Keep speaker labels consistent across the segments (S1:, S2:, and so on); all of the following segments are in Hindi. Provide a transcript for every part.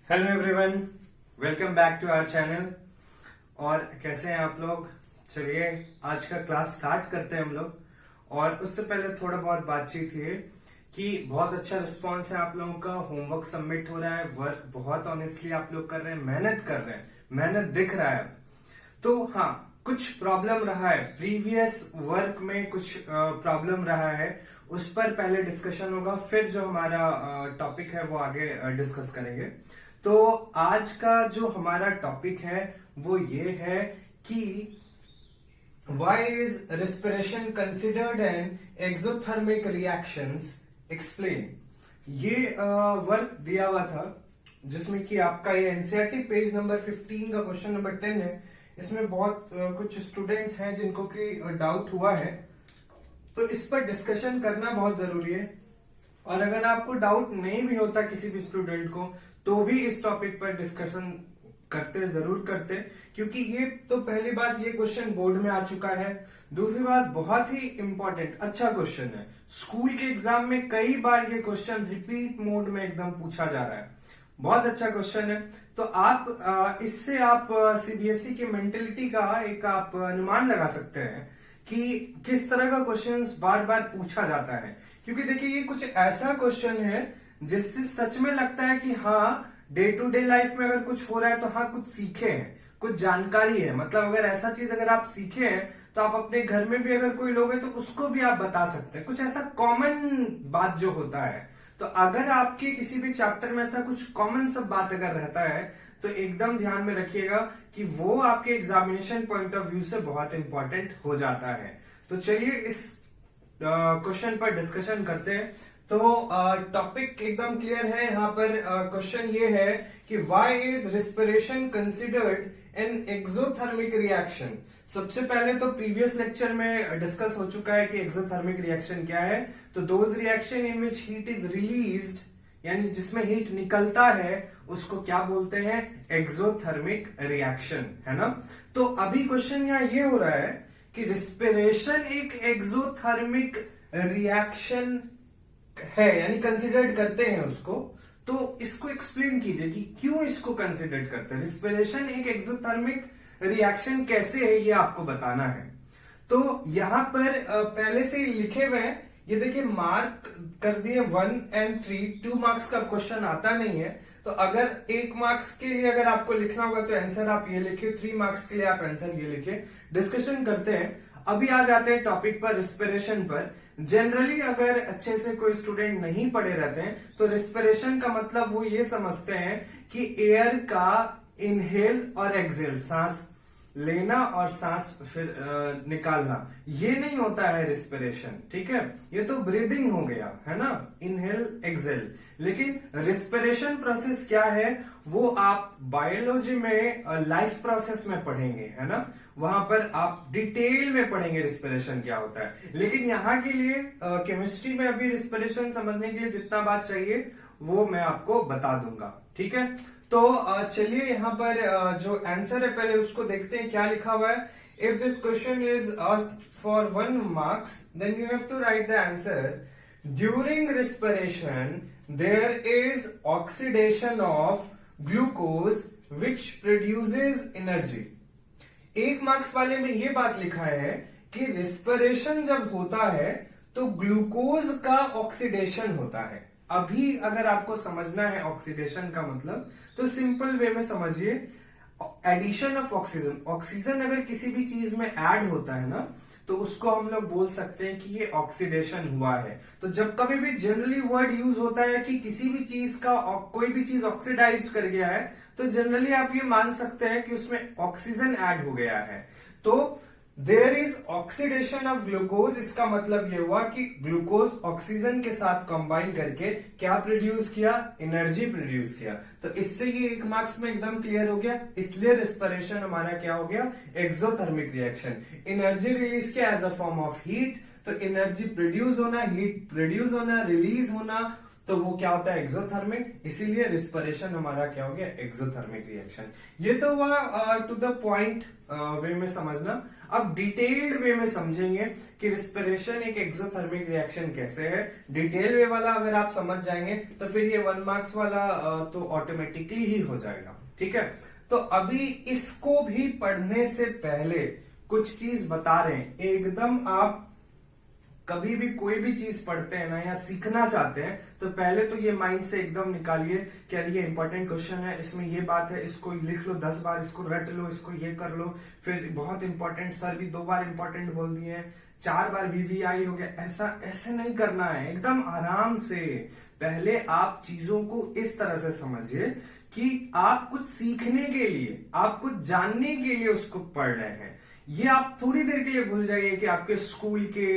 S1: Hello everyone, welcome back to our channel. और कैसे हैं आप लोग? चलिए आज का क्लास स्टार्ट करते हैं हम लोग। और उससे पहले थोड़ा बहुत बातचीत है कि बहुत अच्छा रिस्पांस है आप लोगों का। होमवर्क सबमिट हो रहा है, वर्क बहुत ऑनेस्टली आप लोग कर रहे हैं, मेहनत कर रहे हैं, मेहनत दिख रहा है। तो हाँ, कुछ प्रॉब्लम रहा है प्रीवियस वर्क में, कुछ प्रॉब्लम रहा है, उस पर पहले डिस्कशन होगा, फिर जो हमारा टॉपिक है वो आगे डिस्कस करेंगे। तो आज का जो हमारा टॉपिक है वो ये है कि why is respiration considered an exothermic reactions? Explain। ये वर्क दिया हुआ था जिसमें कि आपका ये एनसीईआरटी पेज नंबर 15 का क्वेश्चन नंबर 10 है। इसमें बहुत कुछ स्टूडेंट्स हैं जिनको कि डाउट हुआ है, तो इस पर डिस्कशन करना बहुत जरूरी है। और अगर आपको डाउट नहीं भी होता किसी भी स्टूडेंट को, तो भी इस टॉपिक पर डिस्कशन करते जरूर करते, क्योंकि ये तो पहली बात, ये क्वेश्चन बोर्ड में आ चुका है। दूसरी बात, बहुत ही इंपॉर्टेंट अच्छा क्वेश्चन है। स्कूल के एग्जाम में कई बार ये क्वेश्चन रिपीट मोड में एकदम पूछा जा रहा है। बहुत अच्छा क्वेश्चन है। तो आप इससे आप सीबीएसई की मेंटेलिटी का एक आप अनुमान लगा सकते हैं कि किस तरह का क्वेश्चंस बार बार पूछा जाता है। क्योंकि देखिए, ये कुछ ऐसा क्वेश्चन है जिससे सच में लगता है कि हाँ, डे टू डे लाइफ में अगर कुछ हो रहा है तो हाँ, कुछ सीखे हैं, कुछ जानकारी है। मतलब अगर ऐसा चीज अगर आप सीखे हैं तो आप अपने घर में भी अगर कोई लोग हैं तो उसको भी आप बता सकते हैं। कुछ ऐसा कॉमन बात जो होता है, तो अगर आपके किसी भी चैप्टर में ऐसा कुछ कॉमन सब बात अगर रहता है तो एकदम ध्यान में रखिएगा कि वो आपके एग्जामिनेशन पॉइंट ऑफ व्यू से बहुत इंपॉर्टेंट हो जाता है। तो चलिए इस क्वेश्चन पर डिस्कशन करते हैं। तो टॉपिक एकदम क्लियर है। यहाँ पर क्वेश्चन ये है कि why is respiration considered an exothermic reaction. सबसे पहले तो प्रीवियस लेक्चर में डिस्कस हो चुका है कि एक्सोथर्मिक रिएक्शन क्या है। तो those reaction in which heat is released, यानी जिसमें हीट निकलता है, उसको क्या बोलते हैं? एक्सोथर्मिक रिएक्शन, है ना। तो अभी क्वेश्चन यहाँ ये हो रहा है कि रिस्पिरेशन एक एक्सोथर्मिक रिएक्शन है, यानी कंसिडर्ड करते हैं उसको। तो इसको एक्सप्लेन कीजिए कि क्यों इसको कंसिडर्ड करते हैं। रिस्पिरेशन एक एक्सोथर्मिक रिएक्शन कैसे है, ये आपको बताना है। तो यहां पर पहले से ही लिखे हुए हैं, ये देखिए मार्क कर दिए 1 और 3। 2 मार्क्स का क्वेश्चन आता नहीं है, तो अगर 1 मार्क्स के लिए अगर आपको लिखना होगा तो आंसर आप ये लिखिए, 3 मार्क्स के लिए आप आंसर ये लिखिए। डिस्कशन करते हैं। अभी आ जाते हैं टॉपिक पर, रिस्पिरेशन पर। जनरली अगर अच्छे से कोई स्टूडेंट नहीं पढ़े रहते हैं तो रिस्पिरेशन का मतलब वो ये समझते हैं कि एयर का इनहेल और एक्सहेल, सांस लेना और सांस फिर निकालना, ये नहीं होता है रिस्पिरेशन। ठीक है, ये तो ब्रीदिंग हो गया, है ना, इनहेल एक्सहेल। लेकिन रिस्पिरेशन प्रोसेस क्या है वो आप बायोलॉजी में लाइफ प्रोसेस में पढ़ेंगे, है ना। वहां पर आप डिटेल में पढ़ेंगे रिस्पिरेशन क्या होता है। लेकिन यहाँ के लिए केमिस्ट्री में अभी रिस्पिरेशन समझने के लिए जितना बात चाहिए वो मैं आपको बता दूंगा। ठीक है, तो चलिए यहाँ पर जो आंसर है पहले उसको देखते हैं क्या लिखा हुआ है। If this question is asked for 1 marks then you have to write the answer. During respiration there is oxidation of glucose which produces energy. 1 marks वाले में ये बात लिखा है कि रिस्पिरेशन जब होता है तो ग्लूकोज का ऑक्सीडेशन होता है। अभी अगर आपको समझना है ऑक्सीडेशन का मतलब, तो सिंपल वे में समझिए, एडिशन ऑफ ऑक्सीजन। ऑक्सीजन अगर किसी भी चीज में ऐड होता है ना, तो उसको हम लोग बोल सकते हैं कि ये ऑक्सीडेशन हुआ है। तो जब कभी भी जनरली वर्ड यूज होता है कि किसी भी चीज का कोई भी चीज ऑक्सीडाइज कर गया है, तो जनरली आप ये मान सकते हैं कि उसमें ऑक्सीजन ऐड हो गया है। तो there is oxidation of glucose, इसका मतलब ये हुआ कि ग्लूकोज ऑक्सीजन के साथ कंबाइन करके क्या प्रोड्यूस किया? एनर्जी प्रोड्यूस किया। तो इससे ये 1 मार्क्स में एकदम क्लियर हो गया। इसलिए रिस्पिरेशन हमारा क्या हो गया? Exothermic reaction. एनर्जी रिलीज किया as a form of heat, तो एनर्जी प्रोड्यूस होना, हीट प्रोड्यूस होना, रिलीज होना, तो वो क्या होता है एक्सोथर्मिक, इसीलिए रिस्पिरेशन हमारा क्या हो गया एक्सोथर्मिक रिएक्शन। ये तो हुआ टू द पॉइंट वे में समझना। अब डिटेल्ड वे में समझेंगे कि रिस्पिरेशन एक एक्सोथर्मिक रिएक्शन कैसे है। डिटेल वे वाला अगर आप समझ जाएंगे तो फिर ये 1 मार्क्स वाला तो ऑटोमेटिकली ही हो जाएगा, ठीक है। तो अभी इसको भी पढ़ने से पहले कुछ चीज बता रहे हैं, एकदम आप कभी भी कोई भी चीज पढ़ते हैं ना या सीखना चाहते हैं तो पहले तो ये माइंड से एकदम निकालिए कि यार ये इंपॉर्टेंट क्वेश्चन है, इसमें ये बात है, इसको लिख लो 10 बार, इसको रट लो, इसको ये कर लो, फिर बहुत इंपॉर्टेंट, सर भी 2 बार इंपॉर्टेंट बोल दिए हैं, 4 बार वीवीआई हो गया, ऐसे नहीं करना है। एकदम आराम से पहले आप चीजों को इस तरह से समझिए कि आप कुछ सीखने के लिए, आप कुछ जानने के लिए उसको पढ़ रहे हैं। ये आप थोड़ी देर के लिए भूल जाइए कि आपके स्कूल के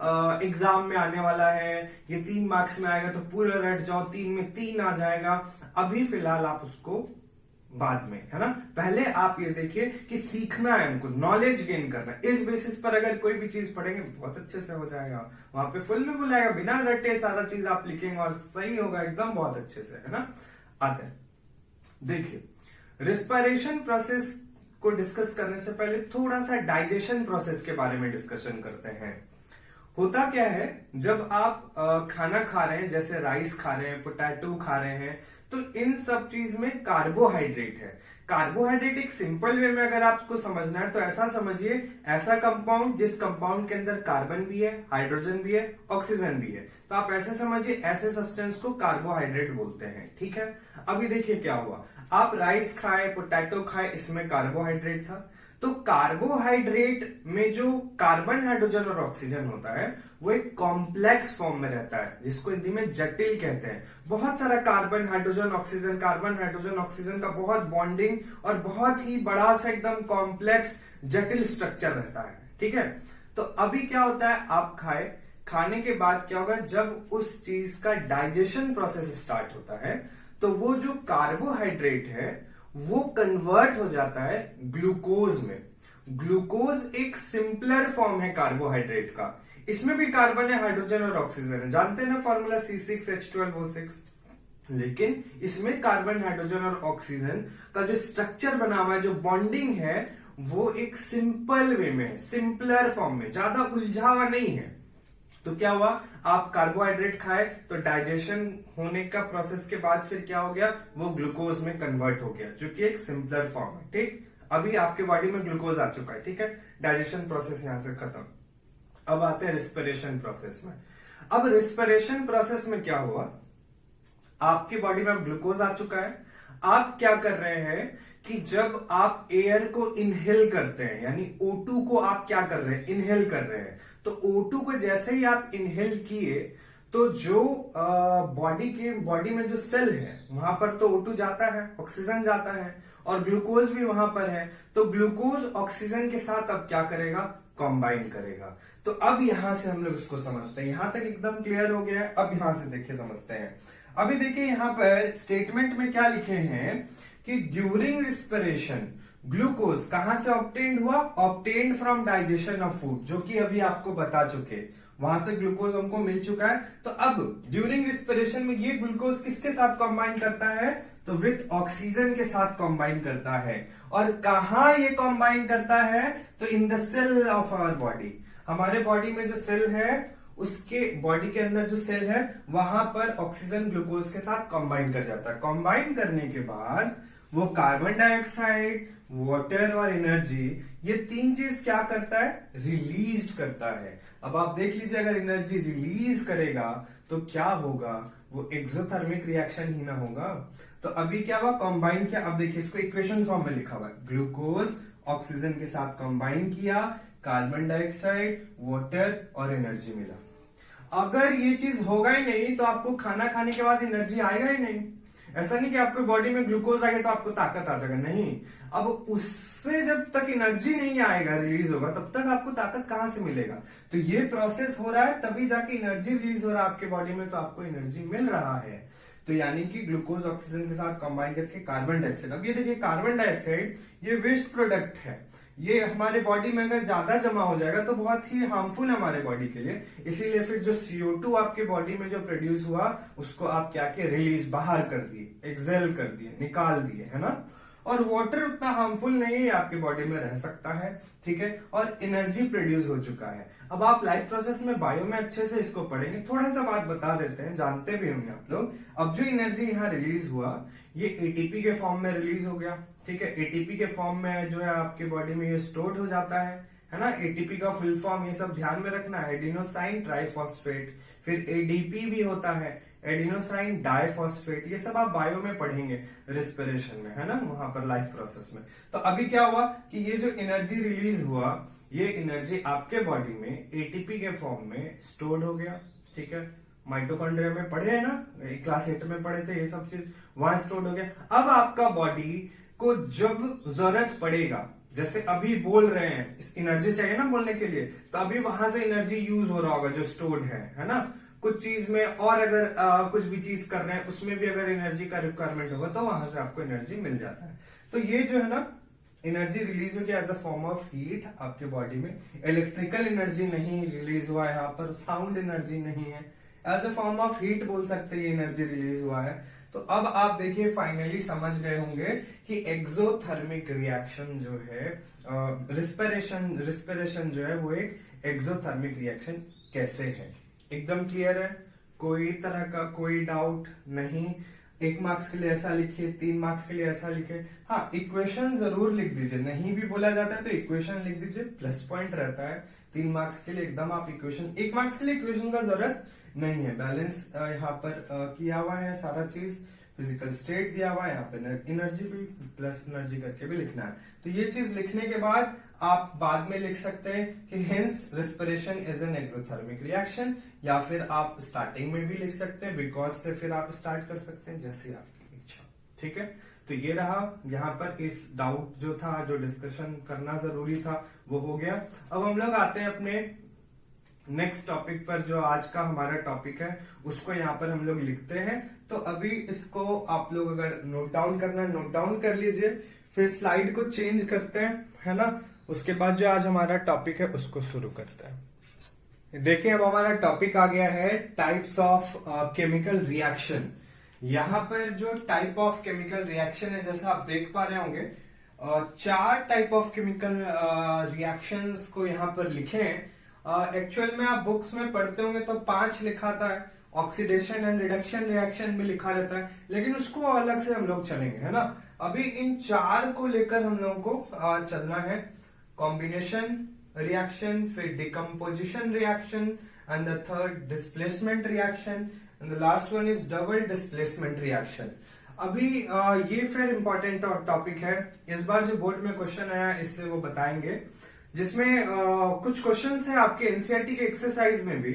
S1: एग्जाम में आने वाला है, ये 3 मार्क्स में आएगा तो पूरा रट जाओ, 3 में 3 आ जाएगा। अभी फिलहाल आप उसको बाद में, है ना, पहले आप ये देखिए कि सीखना है, हमको नॉलेज गेन करना है। इस बेसिस पर अगर कोई भी चीज पढ़ेंगे बहुत अच्छे से हो जाएगा, वहां पे फुल में फुल आएगा, बिना रटे सारा चीज आप लिखेंगे और सही होगा एकदम बहुत अच्छे से, है ना। आते हैं, देखिए रिस्पिरेशन प्रोसेस को डिस्कस करने से पहले थोड़ा सा डाइजेशन प्रोसेस के बारे में डिस्कशन करते हैं। होता क्या है, जब आप खाना खा रहे हैं, जैसे राइस खा रहे हैं, पोटैटो खा रहे हैं, तो इन सब चीज में कार्बोहाइड्रेट है। कार्बोहाइड्रेट एक सिंपल वे में अगर आपको समझना है तो ऐसा समझिए, ऐसा कंपाउंड जिस कंपाउंड के अंदर कार्बन भी है, हाइड्रोजन भी है, ऑक्सीजन भी है, तो आप ऐसे समझिए, ऐसे सब्सटेंस को कार्बोहाइड्रेट बोलते हैं, ठीक है। अभी देखिए क्या हुआ, आप राइस खाए, पोटैटो खाए, इसमें कार्बोहाइड्रेट था, तो कार्बोहाइड्रेट में जो कार्बन, हाइड्रोजन और ऑक्सीजन होता है वो एक कॉम्प्लेक्स फॉर्म में रहता है, जिसको हिंदी में जटिल कहते हैं। बहुत सारा carbon, hydrogen, oxygen, carbon, hydrogen, oxygen का बहुत बॉन्डिंग और बहुत ही बड़ा सा एकदम कॉम्प्लेक्स जटिल स्ट्रक्चर रहता है, ठीक है। तो अभी क्या होता है, आप खाने के बाद क्या होगा, जब उस चीज का डाइजेशन प्रोसेस स्टार्ट होता है तो वो जो कार्बोहाइड्रेट है वो कन्वर्ट हो जाता है ग्लूकोज में। ग्लूकोज एक सिंपलर फॉर्म है कार्बोहाइड्रेट का, इसमें भी कार्बन है, हाइड्रोजन और ऑक्सीजन है, जानते हैं ना फॉर्मूला C6H12O6। लेकिन इसमें कार्बन, हाइड्रोजन और ऑक्सीजन का जो स्ट्रक्चर बना हुआ है, जो बॉन्डिंग है, वो एक सिंपल वे में है, सिंपलर फॉर्म में, ज्यादा उलझा हुआ नहीं है। तो क्या हुआ, आप कार्बोहाइड्रेट खाए तो डाइजेशन होने का प्रोसेस के बाद फिर क्या हो गया, वो ग्लूकोज में कन्वर्ट हो गया, जो कि एक सिंपलर फॉर्म है, ठीक। अभी आपके बॉडी में ग्लूकोज आ चुका है, ठीक है, डाइजेशन प्रोसेस यहां से खत्म। अब आते हैं रिस्पिरेशन प्रोसेस में। अब रिस्पिरेशन प्रोसेस में क्या हुआ, आपकी बॉडी में ग्लूकोज आ चुका है, आप क्या कर रहे हैं कि जब आप एयर को इनहेल करते हैं, यानी O2 को आप क्या कर रहे हैं, इनहेल कर रहे हैं, तो O2 को जैसे ही आप इनहेल किए तो जो बॉडी में जो सेल है वहां पर तो O2 जाता है, ऑक्सीजन जाता है और ग्लूकोज भी वहां पर है, तो ग्लूकोज ऑक्सीजन के साथ अब क्या करेगा, कंबाइन करेगा। तो अब यहां से हम लोग इसको समझते हैं, यहां तक एकदम क्लियर हो गया है। अब यहां से देखिए समझते हैं। अभी देखिए यहां पर स्टेटमेंट में क्या लिखे हैं कि ड्यूरिंग रिस्पिरेशन ग्लूकोज कहां से ऑब्टेन्ड हुआ, obtained from digestion of food, जो कि अभी आपको बता चुके, वहां से ग्लूकोज हमको मिल चुका है। तो अब ड्यूरिंग रिस्पिरेशन में ये ग्लूकोज किसके साथ कंबाइन करता है, तो विथ ऑक्सीजन के साथ कंबाइन करता है। और कहां ये कंबाइन करता है, तो in the cell of our body, हमारे बॉडी में जो सेल है, उसके बॉडी के अंदर जो सेल है वहां पर ऑक्सीजन ग्लूकोज के साथ कंबाइन कर जाता है। कंबाइन करने के बाद वो कार्बन डाइऑक्साइड, वाटर और एनर्जी, ये 3 चीज क्या करता है, रिलीज करता है। अब आप देख लीजिए, अगर एनर्जी रिलीज करेगा तो क्या होगा, वो एक्सोथर्मिक रिएक्शन ही ना होगा। तो अभी क्या हुआ, कंबाइन किया। अब देखिए इसको इक्वेशन फॉर्म में लिखा हुआ है, ग्लूकोज ऑक्सीजन के साथ कंबाइन किया, कार्बन डाइऑक्साइड, वाटर और एनर्जी मिला। अगर ये चीज होगा ही नहीं तो आपको खाना खाने के बाद एनर्जी आएगा ही नहीं। ऐसा नहीं कि आपके बॉडी में ग्लूकोज आ गया तो आपको ताकत आ जाएगा, नहीं। अब उससे जब तक एनर्जी नहीं आएगा, रिलीज होगा, तब तक आपको ताकत कहां से मिलेगा। तो ये प्रोसेस हो रहा है, तभी जाके एनर्जी रिलीज हो रहा है आपके बॉडी में, तो आपको एनर्जी मिल रहा है। तो यानी कि ग्लूकोज ऑक्सीजन के साथ कंबाइन करके कार्बन डाइऑक्साइड। अब ये देखिए कार्बन डाइऑक्साइड ये वेस्ट प्रोडक्ट है, ये हमारे बॉडी में अगर ज्यादा जमा हो जाएगा तो बहुत ही हार्मफुल है हमारे बॉडी के लिए। इसीलिए फिर जो CO2 आपके बॉडी में जो प्रोड्यूस हुआ उसको आप क्या किए, रिलीज बाहर कर दिए, एक्सेल कर दिए, निकाल दिए, है ना। और वाटर उतना हार्मफुल नहीं है, आपके बॉडी में रह सकता है, ठीक है। और एनर्जी प्रोड्यूस हो चुका है। अब आप लाइफ प्रोसेस में बायो में अच्छे से इसको पढ़ेंगे। थोड़ा सा बात बता देते हैं, जानते भी होंगे आप लोग। अब जो एनर्जी यहाँ रिलीज हुआ ये एटीपी के फॉर्म में रिलीज हो गया, ठीक है। एटीपी के फॉर्म में जो है आपके बॉडी में ये स्टोर्ड हो जाता है ना। एटीपी का फुल फॉर्म ये सब ध्यान में रखना है, एडिनोसाइन ट्राइफॉस्फेट। फिर एडीपी भी होता है, एडिनोसाइन डाइफॉस्फेट। ये सब आप बायो में पढ़ेंगे रिस्पिरेशन में, है ना, वहां पर लाइफ प्रोसेस में। तो अभी क्या हुआ कि ये जो एनर्जी रिलीज हुआ ये एनर्जी आपके बॉडी में एटीपी के फॉर्म में स्टोर्ड हो गया, ठीक है। माइटोकॉन्ड्रिया में पढ़े है ना, क्लास 8 में पढ़े थे ये सब चीज, वहां स्टोर्ड हो गया। अब आपका बॉडी को जब जरूरत पड़ेगा, जैसे अभी बोल रहे हैं, इस एनर्जी चाहिए ना बोलने के लिए, तो अभी वहां से एनर्जी यूज हो रहा होगा जो स्टोर्ड है ना। कुछ चीज में और अगर कुछ भी चीज कर रहे हैं उसमें भी अगर एनर्जी का रिक्वायरमेंट होगा तो वहां से आपको एनर्जी मिल जाता है। तो ये जो है ना एनर्जी रिलीज हो गया as a form of heat आपके बॉडी में। इलेक्ट्रिकल एनर्जी नहीं रिलीज हुआ है यहाँ पर, साउंड एनर्जी नहीं है, as a form of heat बोल सकते हैं ये एनर्जी रिलीज हुआ है। तो अब आप देखिए फाइनली समझ गए होंगे कि एक्सोथर्मिक रिएक्शन जो है, रिस्पिरेशन जो है वो एक एक्सोथर्मिक रिएक्शन कैसे है, एकदम क्लियर है, कोई तरह का कोई डाउट नहीं। 1 मार्क्स के लिए ऐसा लिखिए, 3 मार्क्स के लिए ऐसा लिखे। हाँ, इक्वेशन जरूर लिख दीजिए, नहीं भी बोला जाता है तो इक्वेशन लिख दीजिए, प्लस पॉइंट रहता है। 3 मार्क्स के लिए एकदम आप इक्वेशन, 1 मार्क्स के लिए इक्वेशन का जरूरत नहीं है। बैलेंस यहाँ पर किया हुआ है सारा चीज, फिजिकल स्टेट दिया हुआ है, यहाँ पे एनर्जी भी प्लस एनर्जी करके भी लिखना है। तो ये चीज लिखने के बाद आप बाद में लिख सकते हैं कि hence respiration is an exothermic reaction, या फिर आप स्टार्टिंग में भी लिख सकते हैं बिकॉज से फिर आप स्टार्ट कर सकते हैं, जैसे आपकी इच्छा, ठीक है। तो ये रहा यहाँ पर इस डाउट जो था, जो डिस्कशन करना जरूरी था वो हो गया। अब हम लोग आते हैं अपने नेक्स्ट टॉपिक पर, जो आज का हमारा टॉपिक है उसको यहाँ पर हम लोग लिखते हैं। तो अभी इसको आप लोग अगर नोट डाउन करना है नोट डाउन कर लीजिए, फिर स्लाइड को चेंज करते हैं, है ना। उसके बाद जो आज हमारा टॉपिक है उसको शुरू करते हैं। देखिए अब हमारा टॉपिक आ गया है टाइप्स ऑफ केमिकल रिएक्शन। यहाँ पर जो टाइप ऑफ केमिकल रिएक्शन है, जैसा आप देख पा रहे होंगे, 4 टाइप ऑफ केमिकल रिएक्शंस को यहाँ पर लिखे हैं। एक्चुअल में आप बुक्स में पढ़ते होंगे तो 5 लिखा था, ऑक्सीडेशन एंड रिडक्शन रिएक्शन भी लिखा रहता है, लेकिन उसको अलग से हम लोग चलेंगे, है ना। अभी इन 4 को लेकर हम लोगों को चलना है। कॉम्बिनेशन रिएक्शन, फिर decomposition reaction, and the third displacement reaction, and the last one is double displacement reaction. अभी ये फिर इंपॉर्टेंट टॉपिक है। इस बार जो बोर्ड में क्वेश्चन आया इससे वो बताएंगे, जिसमें कुछ क्वेश्चंस है आपके एनसीईआरटी के एक्सरसाइज में भी,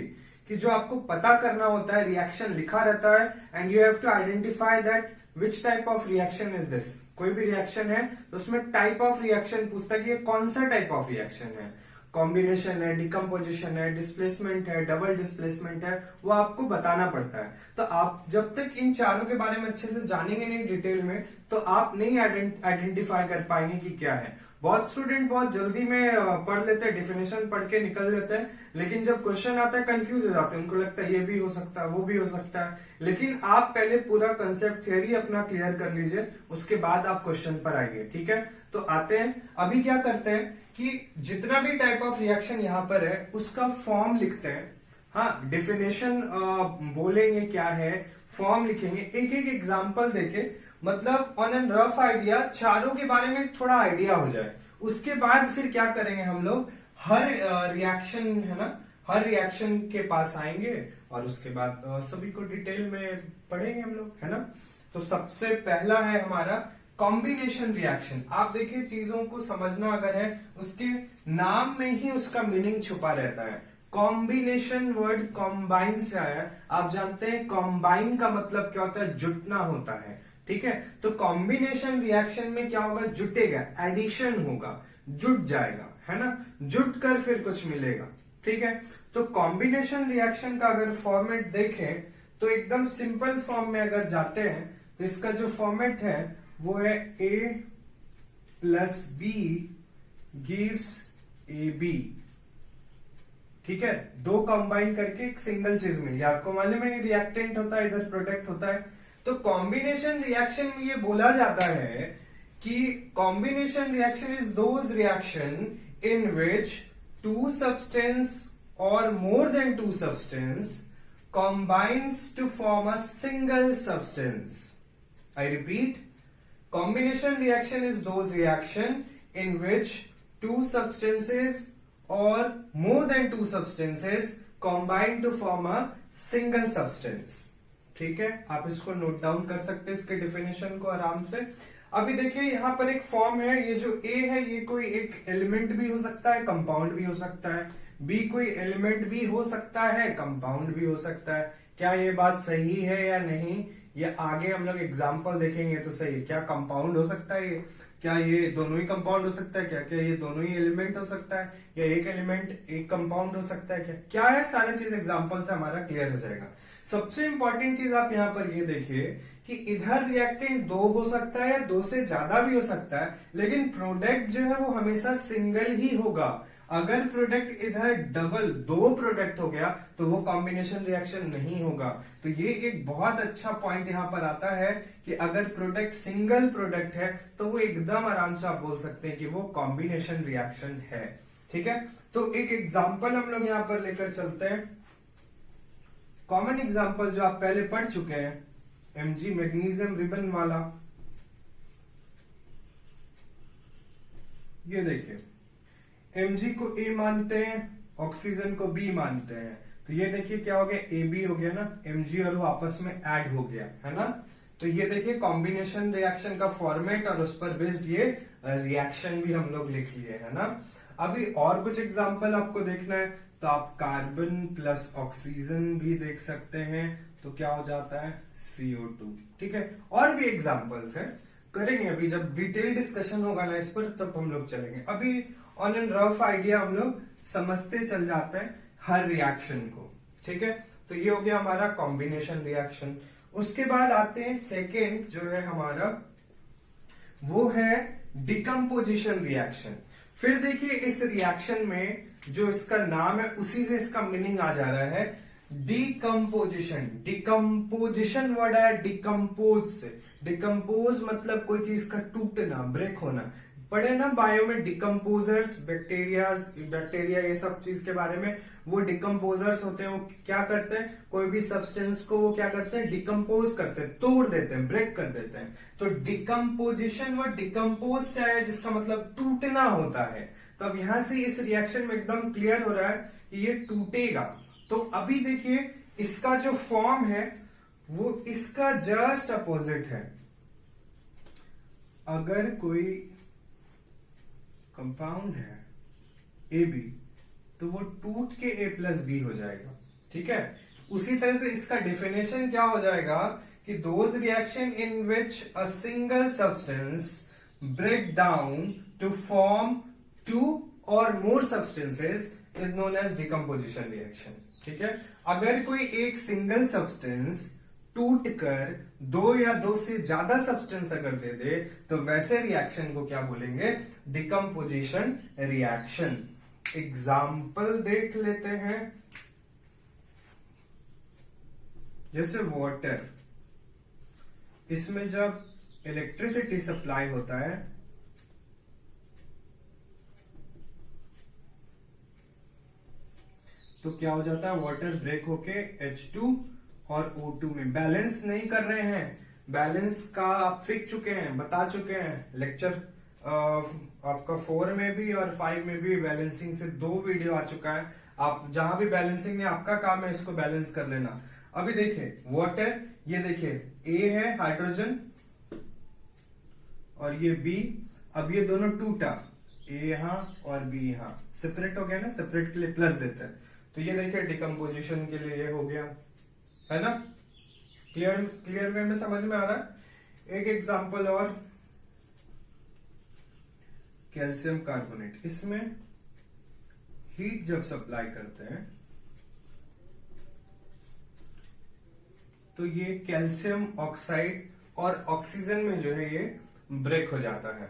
S1: कि जो आपको पता करना होता है, रिएक्शन लिखा रहता है and you have to identify that which type of reaction is this. कोई भी रिएक्शन है तो उसमें टाइप ऑफ रिएक्शन पूछता है कि ये कौन सा टाइप ऑफ रिएक्शन है, कॉम्बिनेशन है, डिकम्पोजिशन है, डिस्प्लेसमेंट है, डबल डिस्प्लेसमेंट है, वो आपको बताना पड़ता है। तो आप जब तक इन चारों के बारे में अच्छे से जानेंगे नहीं डिटेल में, तो आप नहीं आइडेंटिफाई कर पाएंगे कि क्या है। बहुत स्टूडेंट बहुत जल्दी में पढ़ लेते हैं, डिफिनेशन पढ़ के निकल लेते हैं, लेकिन जब क्वेश्चन आता है कंफ्यूज हो जाते हैं, उनको लगता है ये भी हो सकता है वो भी हो सकता है। लेकिन आप पहले पूरा कंसेप्ट थियरी अपना क्लियर कर लीजिए, उसके बाद आप क्वेश्चन पर आइए, ठीक है। तो आते हैं, अभी क्या करते हैं कि जितना भी टाइप ऑफ रिएक्शन यहाँ पर है उसका फॉर्म लिखते हैं। हाँ, डिफिनेशन बोलेंगे क्या है, फॉर्म लिखेंगे, एक एक एग्जाम्पल देके, मतलब ऑन एन रफ आइडिया चारों के बारे में थोड़ा आइडिया हो जाए। उसके बाद फिर क्या करेंगे हम लोग, हर रिएक्शन है ना, हर रिएक्शन के पास आएंगे और उसके बाद सभी को डिटेल में पढ़ेंगे हम लोग, है ना। तो सबसे पहला है हमारा कॉम्बिनेशन रिएक्शन। आप देखिए चीजों को समझना अगर है, उसके नाम में ही उसका मीनिंग छुपा रहता है। कॉम्बिनेशन वर्ड कॉम्बाइन से आया है। आप जानते हैं कॉम्बाइन का मतलब क्या होता है, जुटना होता है, ठीक है। तो कॉम्बिनेशन रिएक्शन में क्या होगा, जुटेगा, एडिशन होगा, जुट जाएगा, है ना, जुट कर फिर कुछ मिलेगा, ठीक है। तो कॉम्बिनेशन रिएक्शन का अगर फॉर्मेट देखें तो एकदम सिंपल फॉर्म में अगर जाते हैं तो इसका जो फॉर्मेट है वो है A + B गिव्स AB। ठीक है, दो कंबाइन करके एक सिंगल चीज मिल गया। आपको मालूम है ये रिएक्टेंट होता है, इधर प्रोडक्ट होता है। तो कॉम्बिनेशन रिएक्शन में ये बोला जाता है कि combination reaction is those reaction in which two substance और more than two substance combines to form a single substance. I repeat, combination reaction is those reaction in which two substances or more than two substances combine to form a single substance. ठीक है, आप इसको नोट डाउन कर सकते हैं, इसके डिफिनेशन को आराम से। अभी देखिए यहां पर एक फॉर्म है, ये जो A है ये कोई एक एलिमेंट भी हो सकता है, कंपाउंड भी हो सकता है। B कोई एलिमेंट भी हो सकता है, कंपाउंड भी हो सकता है। क्या ये बात सही है या नहीं, ये आगे हम लोग एग्जाम्पल देखेंगे तो सही है। क्या कंपाउंड हो सकता है ये? क्या ये दोनों ही कंपाउंड हो सकता है? क्या क्या ये दोनों ही एलिमेंट हो सकता है, या एक एलिमेंट एक कंपाउंड हो सकता है? क्या क्या है, सारा चीज एग्जाम्पल से हमारा क्लियर हो जाएगा। सबसे इंपॉर्टेंट चीज आप यहाँ पर ये देखिए कि इधर रिएक्टेंट दो हो सकता है या दो से ज्यादा भी हो सकता है, लेकिन प्रोडक्ट जो है वो हमेशा सिंगल ही होगा। अगर प्रोडक्ट इधर डबल दो प्रोडक्ट हो गया तो वो कॉम्बिनेशन रिएक्शन नहीं होगा। तो ये एक बहुत अच्छा पॉइंट यहां पर आता है कि अगर प्रोडक्ट सिंगल प्रोडक्ट है तो वो एकदम आराम से आप बोल सकते हैं कि वो कॉम्बिनेशन रिएक्शन है। ठीक है, तो एक एग्जाम्पल हम लोग यहां पर लेकर चलते हैं। कॉमन एग्जाम्पल जो आप पहले पढ़ चुके हैं, Mg मैग्नीशियम रिबन वाला। ये देखिए Mg को A मानते हैं, ऑक्सीजन को B मानते हैं, तो ये देखिए क्या हो गया, AB हो गया ना, Mg और वो आपस में ऐड हो गया है ना। तो ये देखिए कॉम्बिनेशन रिएक्शन का फॉर्मेट और उस पर बेस्ड ये रिएक्शन भी हम लोग लिख लिए है ना। अभी और कुछ एग्जांपल आपको देखना है तो आप कार्बन प्लस ऑक्सीजन भी देख सकते हैं, तो क्या हो जाता है CO2। ठीक है, और भी एग्जांपल्स हैं, करेंगे अभी जब डिटेल डिस्कशन होगा ना इस पर तब हम लोग चलेंगे। अभी ऑन एन रफ आइडिया हम लोग समझते चल जाते हैं हर रिएक्शन को। ठीक है, तो ये हो गया हमारा कॉम्बिनेशन रिएक्शन। उसके बाद आते हैं सेकेंड जो है हमारा, वो है डिकम्पोजिशन रिएक्शन। फिर देखिए इस रिएक्शन में जो इसका नाम है उसी से इसका मीनिंग आ जा रहा है, डिकम्पोजिशन। डिकम्पोजिशन वर्ड है डिकम्पोज से। डिकम्पोज मतलब कोई चीज का टूटना, ब्रेक होना। पढ़े ना बायो में डिकम्पोजर्स, बैक्टीरिया ये सब चीज के बारे में। वो डिकम्पोजर्स होते हैं, वो क्या करते हैं, कोई भी सब्सटेंस को वो क्या करते हैं, डिकम्पोज करते हैं, तोड़ देते हैं, ब्रेक कर देते हैं। तो डिकम्पोजिशन वो डिकम्पोज से आया जिसका मतलब टूटना होता है। तो अब यहां से इस रिएक्शन में एकदम क्लियर हो रहा है कि ये टूटेगा। तो अभी देखिए इसका जो फॉर्म है वो इसका जस्ट अपोजिट है। अगर कोई कंपाउंड है AB तो वो टूट के A+B हो जाएगा। ठीक है, उसी तरह से इसका डेफिनेशन क्या हो जाएगा कि those reaction in which a single substance break down to form two और more substances is known as decomposition reaction. ठीक है, अगर कोई एक सिंगल सब्सटेंस टूट कर दो या दो से ज्यादा सब्सटेंस अगर दे दे तो वैसे रिएक्शन को क्या बोलेंगे, डिकम्पोजिशन रिएक्शन। एग्जाम्पल देख लेते हैं, जैसे वाटर, इसमें जब इलेक्ट्रिसिटी सप्लाई होता है तो क्या हो जाता है, वाटर ब्रेक होके H2 और O2 में बैलेंस नहीं कर रहे हैं। बैलेंस का आप सीख चुके हैं, बता चुके हैं लेक्चर आपका 4 में भी और 5 में भी बैलेंसिंग से 2 वीडियो आ चुका है। आप जहां भी बैलेंसिंग में आपका काम है इसको बैलेंस कर लेना। अभी देखिए वाटर, ये देखिए A है हाइड्रोजन और ये B। अब ये दोनों टूटा, A यहां और B यहां, सेपरेट हो गया ना, सेपरेट के लिए प्लस देते हैं। तो ये देखिए डिकम्पोजिशन के लिए ये हो गया, है ना। क्लियर वे में समझ में आ रहा है। एक एग्जांपल और, कैल्शियम कार्बोनेट, इसमें हीट जब सप्लाई करते हैं तो ये कैल्शियम ऑक्साइड और ऑक्सीजन में जो है ये ब्रेक हो जाता है।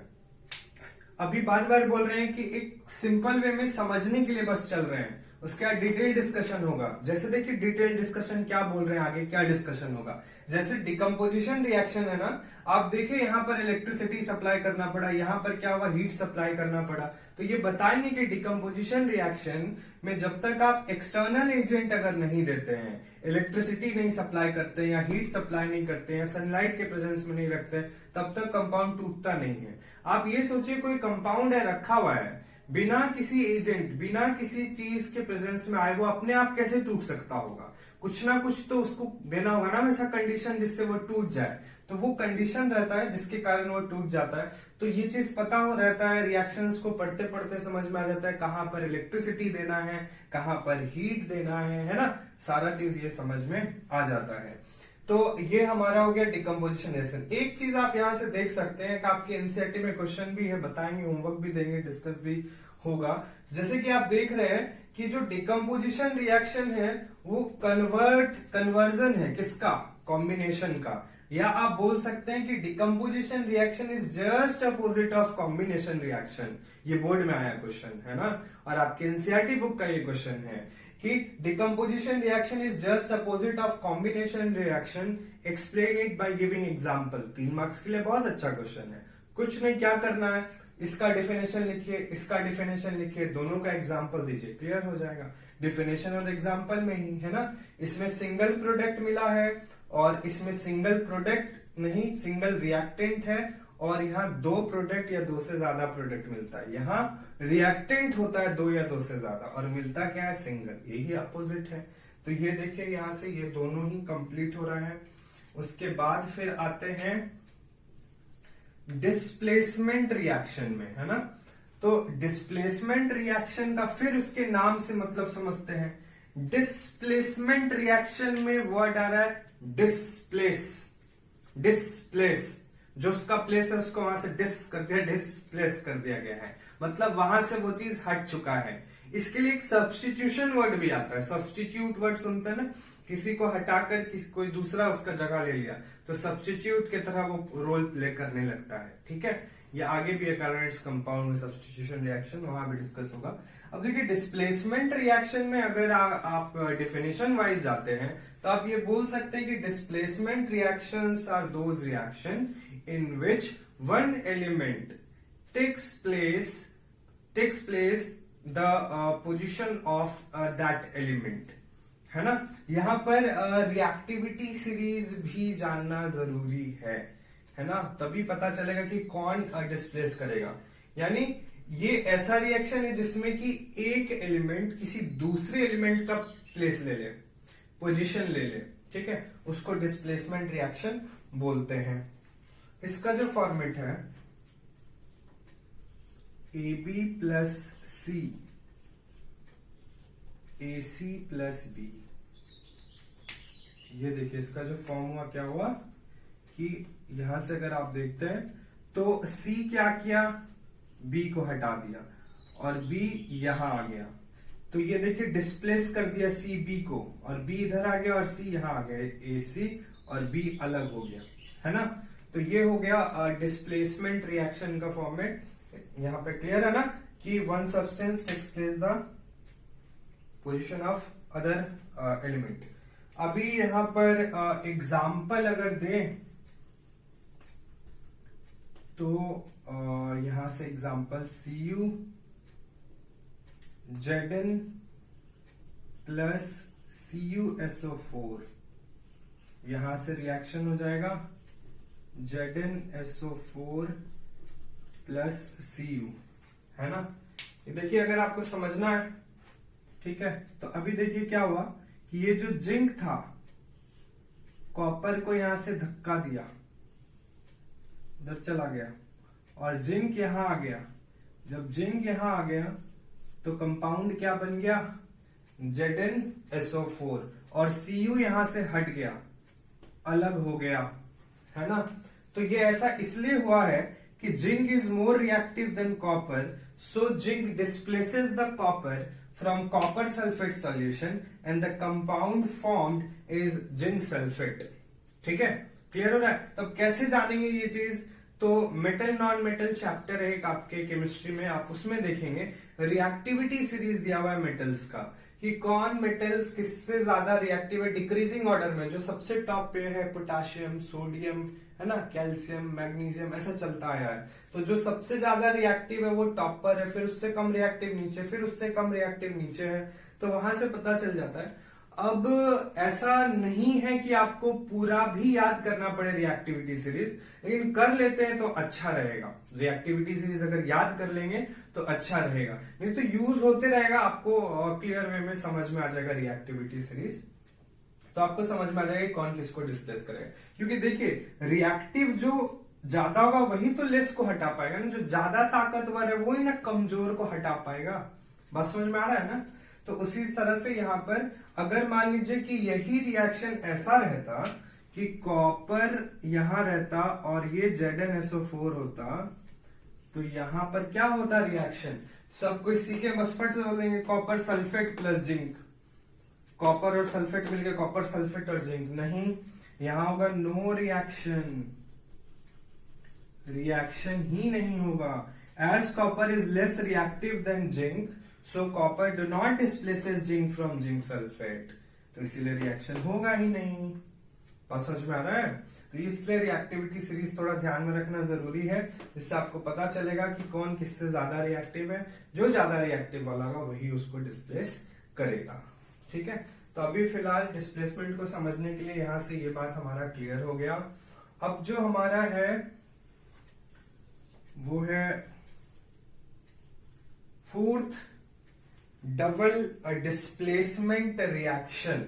S1: अभी बार बार बोल रहे हैं कि एक सिंपल वे में समझने के लिए बस चल रहे हैं, उसके बाद डिटेल डिस्कशन होगा। जैसे देखिए डिटेल डिस्कशन क्या बोल रहे हैं, आगे क्या डिस्कशन होगा। जैसे डिकम्पोजिशन रिएक्शन है ना, आप देखिए यहाँ पर इलेक्ट्रिसिटी सप्लाई करना पड़ा, यहाँ पर क्या हुआ, हीट सप्लाई करना पड़ा। तो ये बताएंगे कि डिकम्पोजिशन रिएक्शन में जब तक आप एक्सटर्नल एजेंट अगर नहीं देते हैं, इलेक्ट्रिसिटी नहीं सप्लाई करते या हीट सप्लाई नहीं करते हैं, सनलाइट के प्रेजेंस में नहीं रखते, तब तक कंपाउंड टूटता नहीं है। आप ये सोचिए कोई कंपाउंड है रखा हुआ है, बिना किसी एजेंट, बिना किसी चीज के प्रेजेंस में आए, वो अपने आप कैसे टूट सकता होगा? कुछ ना कुछ तो उसको देना होगा ना वैसा कंडीशन जिससे वो टूट जाए। तो वो कंडीशन रहता है जिसके कारण वो टूट जाता है। तो ये चीज पता हो रहता है, रिएक्शंस को पढ़ते पढ़ते समझ में आ जाता है कहाँ पर इलेक्ट्रिसिटी देना है, कहाँ पर हीट देना है ना, सारा चीज ये समझ में आ जाता है। तो ये हमारा हो गया डिकम्पोजिशन रिएक्शन। एक चीज आप यहां से देख सकते हैं कि आपके एनसीईआरटी में क्वेश्चन भी है, बताएंगे, होमवर्क भी देंगे, डिस्कस भी होगा। जैसे कि आप देख रहे हैं कि जो डिकम्पोजिशन रिएक्शन है वो कन्वर्जन है किसका, कॉम्बिनेशन का। या आप बोल सकते हैं कि decomposition reaction is just opposite of combination reaction. ये बोर्ड में आया क्वेश्चन है ना, और आपके एनसीईआरटी बुक का ये क्वेश्चन है कि decomposition reaction is just opposite of combination reaction, explain it by giving example. 3 marks के लिए बहुत अच्छा क्वेश्चन है। कुछ नहीं, क्या करना है, इसका डिफिनेशन लिखिए, इसका डिफिनेशन लिखिए, दोनों का एग्जांपल दीजिए, क्लियर हो जाएगा। डिफिनेशन और एग्जांपल में ही है ना। इसमें सिंगल प्रोडक्ट मिला है और इसमें सिंगल प्रोडक्ट नहीं, सिंगल रिएक्टेंट है, और यहाँ 2 प्रोडक्ट या 2 से ज्यादा प्रोडक्ट मिलता है। यहाँ रिएक्टेंट होता है 2 या 2 से ज्यादा, और मिलता क्या है, सिंगल। यही अपोजिट है। तो ये देखिए यहां से ये दोनों ही कंप्लीट हो रहा है। उसके बाद फिर आते हैं डिस्प्लेसमेंट रिएक्शन में, है ना। तो डिस्प्लेसमेंट रिएक्शन का फिर उसके नाम से मतलब समझते हैं। डिस्प्लेसमेंट रिएक्शन में वर्ड आ रहा है डिस्प्लेस। डिस्प्लेस, जो उसका प्लेस है उसको वहां से डिस्प्लेस कर दिया गया है, मतलब वहां से वो चीज हट चुका है। इसके लिए एक सब्स्टिट्यूशन वर्ड भी आता है। सब्स्टिट्यूट वर्ड सुनते हैं ना, किसी को हटाकर किसी कोई दूसरा उसका जगह ले लिया, तो सब्स्टिट्यूट की तरह वो रोल प्ले करने लगता है। ठीक है, ये आगे भी एक कार्बोनेट्स कंपाउंड में सब्स्टिट्यूशन रिएक्शन, वहां भी डिस्कस होगा। अब देखिए डिस्प्लेसमेंट रिएक्शन में अगर आप डेफिनेशन वाइज जाते हैं तो आप ये बोल सकते हैं कि displacement reactions are those reaction in which one element takes place the position of that element, है ना। यहां पर रिएक्टिविटी सीरीज भी जानना जरूरी है ना, तभी पता चलेगा कि कौन डिस्प्लेस करेगा। यानी ये ऐसा रिएक्शन है जिसमें कि एक एलिमेंट किसी दूसरे एलिमेंट का प्लेस ले ले, पोजीशन ले ले, ठीक है, उसको डिस्प्लेसमेंट रिएक्शन बोलते हैं। इसका जो फॉर्मेट है AB प्लस सी, AC प्लस बी, ये देखिए इसका जो फॉर्म हुआ क्या हुआ कि यहां से अगर आप देखते हैं तो C क्या किया, B को हटा दिया और B यहां आ गया। तो ये देखिए डिस्प्लेस कर दिया C B को, और B इधर आ गया और C यहां आ गया, AC और B अलग हो गया, है ना। तो ये हो गया डिस्प्लेसमेंट रिएक्शन का फॉर्मेट। यहां पे क्लियर है ना कि one substance takes place the position of other element. अभी यहां पर एग्जाम्पल अगर दें तो यहां से example Cu Zn plus CuSO4, यहां से रिएक्शन हो जाएगा ZnSO4 प्लस Cu, है ना। ये देखिए अगर आपको समझना है, ठीक है, तो अभी देखिए क्या हुआ कि ये जो जिंक था, कॉपर को यहां से धक्का दिया, उधर चला गया, और जिंक यहां आ गया। जब जिंक यहां आ गया तो कंपाउंड क्या बन गया, ZnSO4, और Cu यहां से हट गया, अलग हो गया, है ना। तो ये ऐसा इसलिए हुआ है कि zinc is more reactive than copper, so zinc displaces the copper from copper sulphate solution and the compound formed is zinc sulphate. ठीक है, क्लियर हो रहा है। तब कैसे जानेंगे ये चीज, तो मेटल नॉन मेटल चैप्टर है एक आपके केमिस्ट्री में, आप उसमें देखेंगे रिएक्टिविटी सीरीज दिया हुआ है मेटल्स का, कि कौन मेटल्स किससे ज्यादा रिएक्टिव है डिक्रीजिंग ऑर्डर में। जो सबसे टॉप पे है पोटाशियम, सोडियम, है ना, कैल्शियम, मैग्नीशियम, ऐसा चलता आया है। तो जो सबसे ज्यादा रिएक्टिव है वो टॉप पर है, फिर उससे कम रिएक्टिव नीचे, फिर उससे कम रिएक्टिव नीचे है। तो वहां से पता चल जाता है। अब ऐसा नहीं है कि आपको पूरा भी याद करना पड़े रिएक्टिविटी सीरीज, लेकिन कर लेते हैं तो अच्छा रहेगा। रिएक्टिविटी सीरीज अगर याद कर लेंगे तो अच्छा रहेगा, नहीं तो यूज होते रहेगा, आपको क्लियर वे में समझ में आ जाएगा रिएक्टिविटी सीरीज। तो आपको समझ में आ जाएगा कौन किसको डिस्प्लेस करेगा। क्योंकि देखिए रिएक्टिव जो ज्यादा होगा वही तो लेस को हटा पाएगा ना, जो ज्यादा ताकतवर है वही ना कमजोर को हटा पाएगा। बात समझ में आ रहा है ना। तो उसी तरह से यहां पर अगर मान लीजिए कि यही रिएक्शन ऐसा रहता कि कॉपर यहां रहता और ये ZnSO4 होता, तो यहां पर क्या होता रिएक्शन, सब कोई सीखे मस्फट से बोलेंगे copper sulphate plus zinc, copper और सल्फेट मिलकर कॉपर सल्फेट और जिंक। नहीं, यहां होगा नो रिएक्शन, रिएक्शन ही नहीं होगा। As copper is less reactive than zinc, so copper do not displaces zinc from zinc sulphate, तो इसीलिए रिएक्शन होगा ही नहीं। बात समझ में आ रहा है। तो इसलिए रिएक्टिविटी सीरीज थोड़ा ध्यान में रखना जरूरी है, जिससे आपको पता चलेगा कि कौन किससे ज्यादा रिएक्टिव है। जो ज्यादा रिएक्टिव वाला होगा वही उसको डिस्प्लेस करेगा। ठीक है, तो अभी फिलहाल डिस्प्लेसमेंट को समझने के लिए यहां से ये बात हमारा क्लियर हो गया। अब जो हमारा है वो है फोर्थ डबल डिस्प्लेसमेंट रिएक्शन।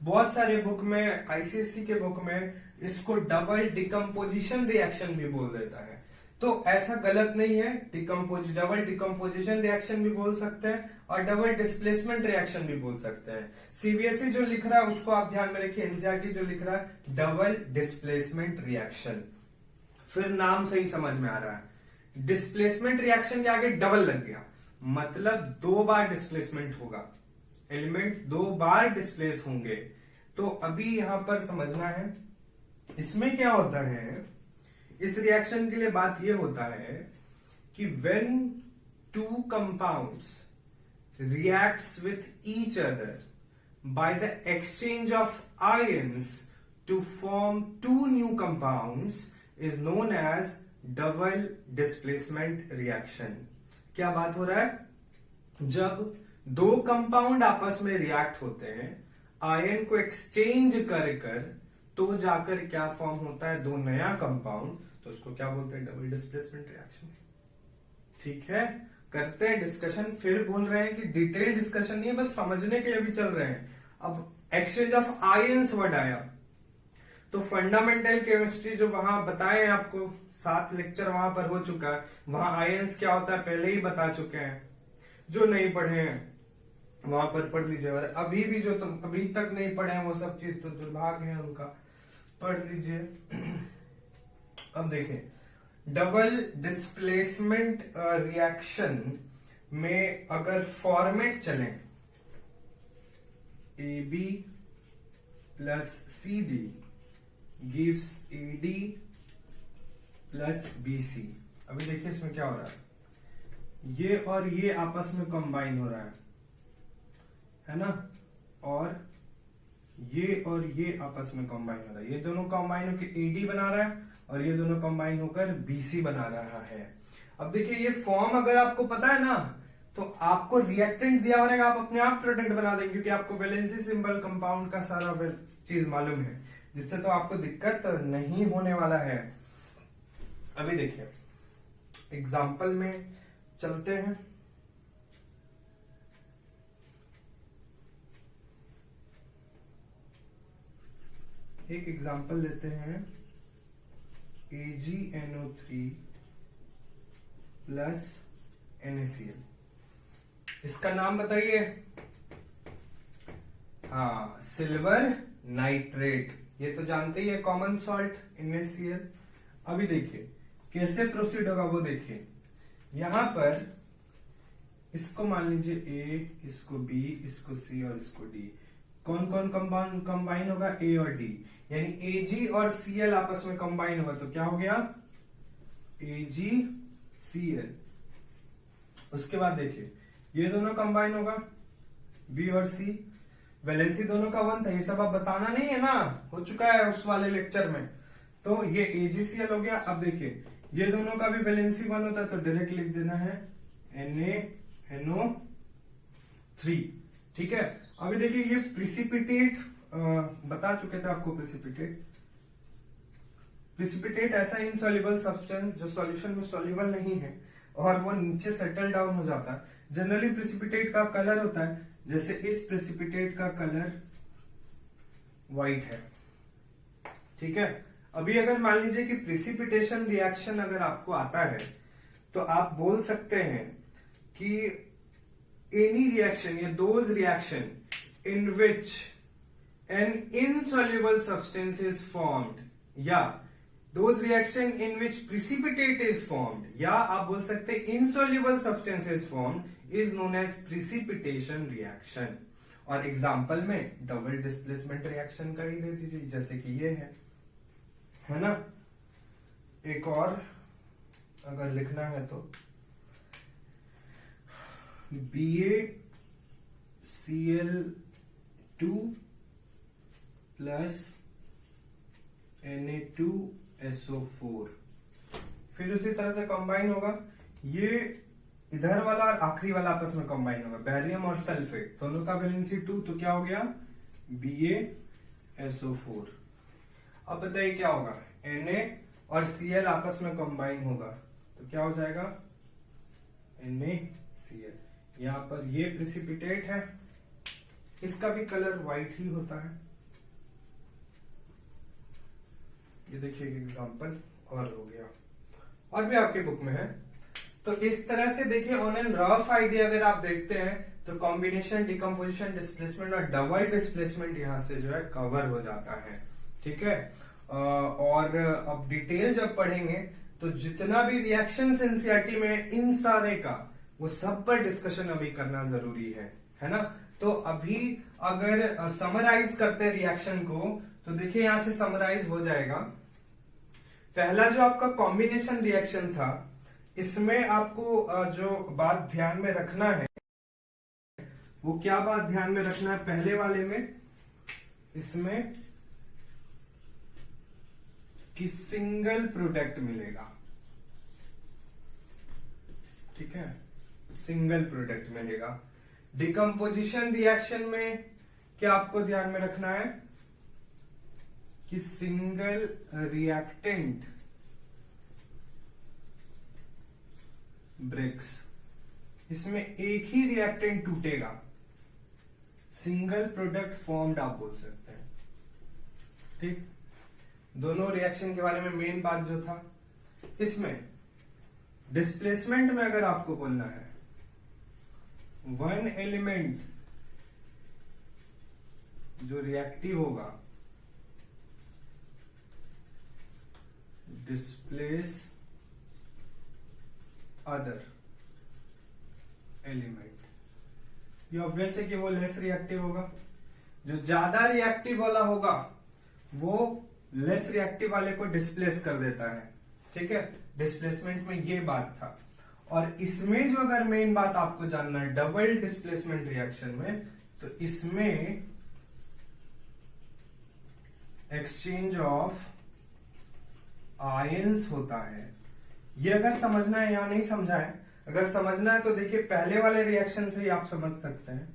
S1: बहुत सारे बुक में, आईसीएससी के बुक में इसको डबल डिकम्पोजिशन रिएक्शन भी बोल देता है। तो ऐसा गलत नहीं है, डबल डिकम्पोजिशन रिएक्शन भी बोल सकते हैं और डबल डिस्प्लेसमेंट रिएक्शन भी बोल सकते हैं। सीबीएसई जो लिख रहा है उसको आप ध्यान में रखिए, एनसीईआरटी जो लिख रहा है डबल डिस्प्लेसमेंट रिएक्शन, फिर नाम सही समझ में आ रहा है। डिस्प्लेसमेंट रिएक्शन के आगे डबल लग गया, मतलब 2 बार डिस्प्लेसमेंट होगा, एलिमेंट 2 बार डिस्प्लेस होंगे। तो अभी यहां पर समझना है इसमें क्या होता है। इस रिएक्शन के लिए बात यह होता है कि when 2 compounds reacts with each other by the exchange of ions to form 2 new compounds is known as double displacement reaction. क्या बात हो रहा है, जब 2 कंपाउंड आपस में रिएक्ट होते हैं, आयन को एक्सचेंज कर तो जाकर क्या फॉर्म होता है, 2 नया कंपाउंड, तो उसको क्या बोलते हैं, डबल डिस्प्लेसमेंट रिएक्शन। ठीक है, करते हैं डिस्कशन। फिर बोल रहे हैं कि डिटेल डिस्कशन नहीं है, बस समझने के लिए भी चल रहे हैं। अब एक्सचेंज ऑफ आयंस वर्ड आया तो फंडामेंटल केमिस्ट्री जो वहां बताए आपको, 7 लेक्चर वहां पर हो चुका है, वहां आयंस क्या होता है पहले ही बता चुके हैं। जो नहीं पढ़े हैं वहां पर पढ़ लीजिए, और अभी भी जो तुम अभी तक नहीं पढ़े हैं वो सब चीज तो दुर्भाग्य है उनका, पढ़ लीजिए। अब देखिए डबल डिस्प्लेसमेंट रिएक्शन में अगर फॉर्मेट चले AB plus CD gives AD plus BC। अभी देखिए इसमें क्या हो रहा है, ये और ये आपस में कंबाइन हो रहा है ना, और ये आपस में कंबाइन हो रहा है। ये दोनों कंबाइन होकर AD बना रहा है और ये दोनों कंबाइन होकर BC बना रहा है। अब देखिए ये फॉर्म अगर आपको पता है ना, तो आपको रिएक्टेंट दिया हुआ रहेगा, आप अपने आप प्रोडक्ट बना देंगे, क्योंकि आपको वैलेंसी सिंबल कंपाउंड का सारा चीज मालूम है, जिससे तो आपको दिक्कत नहीं होने वाला है। अभी देखिए एग्जाम्पल में चलते हैं। एक एग्जाम्पल लेते हैं, AgNO3 प्लस NaCl। इसका नाम बताइए। हाँ, सिल्वर नाइट्रेट, ये तो जानते ही है, कॉमन सॉल्ट NaCl। अभी देखिए कैसे प्रोसीड होगा वो देखिए। यहां पर इसको मान लीजिए A, इसको B, इसको C और इसको D। कौन कौन कंबाइन होगा, ए और डी, यानी एजी और सीएल आपस में कंबाइन होगा तो क्या हो गया, एजी सीएल। उसके बाद देखिए ये दोनों कंबाइन होगा, बी और सी, वैलेंसी दोनों का 1 था, ये सब अब बताना नहीं है ना, हो चुका है उस वाले लेक्चर में। तो ये एजीसीएल हो गया। अब देखिए ये दोनों का भी वैलेंसी 1 होता है तो डायरेक्ट लिख देना है NaNO3, ठीक है। अभी देखिए ये प्रिसिपिटेट बता चुके थे आपको, प्रिसिपिटेट ऐसा इनसॉल्युबल सब्सटेंस जो सॉल्यूशन में सॉल्युबल नहीं है और वो नीचे सेटल डाउन हो जाता है। जनरली प्रिसिपिटेट का कलर होता है, जैसे इस प्रिसिपिटेट का कलर व्हाइट है, ठीक है। अभी अगर मान लीजिए कि प्रिसिपिटेशन रिएक्शन अगर आपको आता है तो आप बोल सकते हैं कि एनी रिएक्शन या those reaction in which an insoluble substance is formed, या those reaction in which precipitate is formed, या आप बोल सकते हैं insoluble substance is formed is known as precipitation reaction. और एग्जाम्पल में डबल डिस्प्लेसमेंट रिएक्शन का ही दे दीजिए, जैसे कि ये है ना। एक और अगर लिखना है तो BaCl2 प्लस Na2SO4, फिर उसी तरह से कंबाइन होगा, ये इधर वाला और आखिरी वाला आपस में कंबाइन होगा, बैरियम और सल्फेट दोनों का वैलेंसी 2, तो क्या हो गया BaSO4। अब बताइए क्या होगा, Na और Cl आपस में कंबाइन होगा तो क्या हो जाएगा NaCl। यहां पर ये प्रिसिपिटेट है, इसका भी कलर व्हाइट ही होता है, ये देखिए एग्जांपल और हो गया, और भी आपके बुक में है। तो इस तरह से देखिए ऑन एन रफ आइडिया अगर आप देखते हैं तो कॉम्बिनेशन, डिकम्पोजिशन, डिस्प्लेसमेंट और डबल डिस्प्लेसमेंट यहां से जो है कवर हो जाता है, ठीक है। और अब डिटेल जब पढ़ेंगे तो जितना भी रिएक्शन एनसीईआरटी में इन सारे का वो सब पर डिस्कशन अभी करना जरूरी है ना। तो अभी अगर समराइज करते हैं रिएक्शन को तो देखिए यहां से समराइज हो जाएगा। पहला जो आपका कॉम्बिनेशन रिएक्शन था, इसमें आपको जो बात ध्यान में रखना है वो क्या बात ध्यान में रखना है, पहले वाले में इसमें कि सिंगल प्रोडक्ट मिलेगा, ठीक है, सिंगल प्रोडक्ट मिलेगा। डिकम्पोजिशन रिएक्शन में क्या आपको ध्यान में रखना है कि सिंगल रिएक्टेंट ब्रेक्स, इसमें एक ही रिएक्टेंट टूटेगा, सिंगल प्रोडक्ट फॉर्म्ड आप बोल सकते हैं, ठीक। दोनों रिएक्शन के बारे में मेन बात जो था, इसमें डिस्प्लेसमेंट में अगर आपको बोलना है, वन एलिमेंट जो रिएक्टिव होगा डिस्प्लेस अदर एलिमेंट, ये ऑब्वियस है कि वो लेस रिएक्टिव होगा। जो ज्यादा रिएक्टिव वाला होगा वो लेस रिएक्टिव वाले को डिस्प्लेस कर देता है, ठीक है। डिस्प्लेसमेंट में ये बात था। और इसमें जो अगर मेन बात आपको जानना है डबल डिस्प्लेसमेंट रिएक्शन में, तो इसमें एक्सचेंज ऑफ आयंस होता है। ये अगर समझना है या नहीं समझा है, अगर समझना है तो देखिए पहले वाले रिएक्शन से ही आप समझ सकते हैं।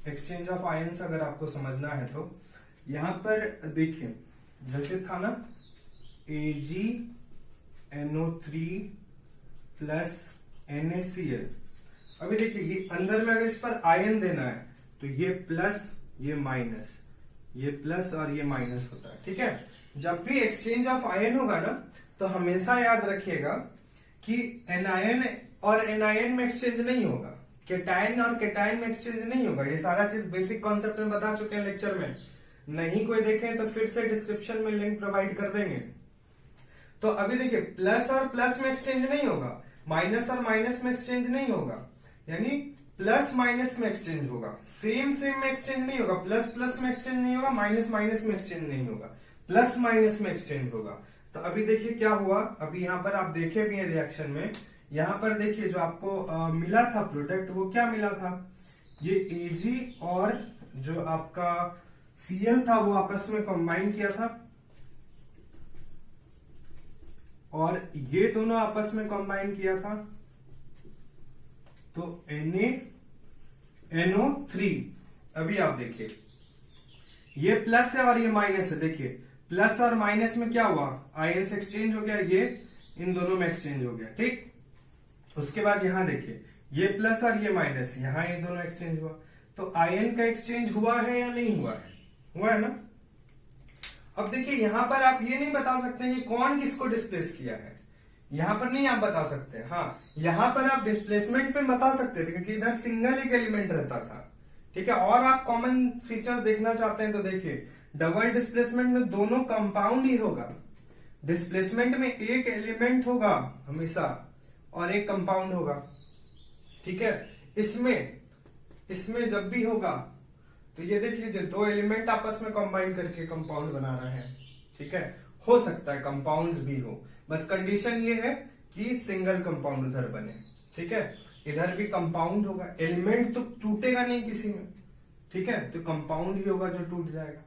S1: एक्सचेंज ऑफ आयंस अगर आपको समझना है तो यहां पर देखिए जैसे था ना AgNO3 प्लस NaCl। अभी देखिए ये अंदर में अगर इस पर आयन देना है तो ये प्लस, ये माइनस, ये प्लस और ये माइनस होता है, ठीक है। जब भी एक्सचेंज ऑफ आयन होगा ना तो हमेशा याद रखिएगा कि एनायन और एनायन में एक्सचेंज नहीं होगा, केटायन और केटायन में एक्सचेंज नहीं होगा। ये सारा चीज बेसिक कॉन्सेप्ट में बता चुके हैं लेक्चर में, नहीं कोई देखे तो फिर से डिस्क्रिप्शन में लिंक प्रोवाइड कर देंगे। तो अभी देखिए प्लस और प्लस में एक्सचेंज नहीं होगा, माइनस और माइनस में एक्सचेंज नहीं होगा, यानी प्लस माइनस में एक्सचेंज होगा, सेम सेम में एक्सचेंज नहीं होगा, प्लस प्लस में एक्सचेंज नहीं होगा, माइनस माइनस में एक्सचेंज नहीं होगा, प्लस माइनस में एक्सचेंज होगा। तो अभी देखिए क्या हुआ, अभी यहां पर आप देखे भी हैं रिएक्शन में, यहां पर देखिए जो आपको मिला था प्रोडक्ट, वो क्या मिला था, ये Ag और जो आपका Cl था वो आपस में कंबाइन किया था, और ये दोनों आपस में कंबाइन किया था, तो NaNO3। अभी आप देखिए ये प्लस है और ये माइनस है, देखिए प्लस और माइनस में क्या हुआ, आयंस एक्सचेंज हो गया, ये इन दोनों में एक्सचेंज हो गया, ठीक। उसके बाद यहां देखिए ये प्लस और ये माइनस, यहां ये दोनों एक्सचेंज हुआ, तो आयन का एक्सचेंज हुआ है या नहीं हुआ है, हुआ है ना। अब देखिए यहां पर आप ये नहीं बता सकते कि कौन किसको डिस्प्लेस किया है, यहां पर नहीं आप बता सकते। हाँ, यहां पर आप डिस्प्लेसमेंट पे बता सकते थे क्योंकि इधर सिंगल एक एलिमेंट रहता था, ठीक है। और आप कॉमन फीचर्स देखना चाहते हैं तो देखिए डबल डिस्प्लेसमेंट में दोनों कंपाउंड ही होगा, डिस्प्लेसमेंट में एक एलिमेंट होगा हमेशा और एक कंपाउंड होगा, ठीक है। इसमें जब भी होगा तो ये देख लीजिए दो एलिमेंट आपस में कंबाइन करके कंपाउंड बना रहे हैं, ठीक है। हो सकता है कंपाउंड्स भी हो, बस कंडीशन ये है कि सिंगल कंपाउंड उधर बने, ठीक है। इधर भी कंपाउंड होगा, एलिमेंट तो टूटेगा नहीं किसी में, ठीक है, तो कंपाउंड ही होगा जो टूट जाएगा।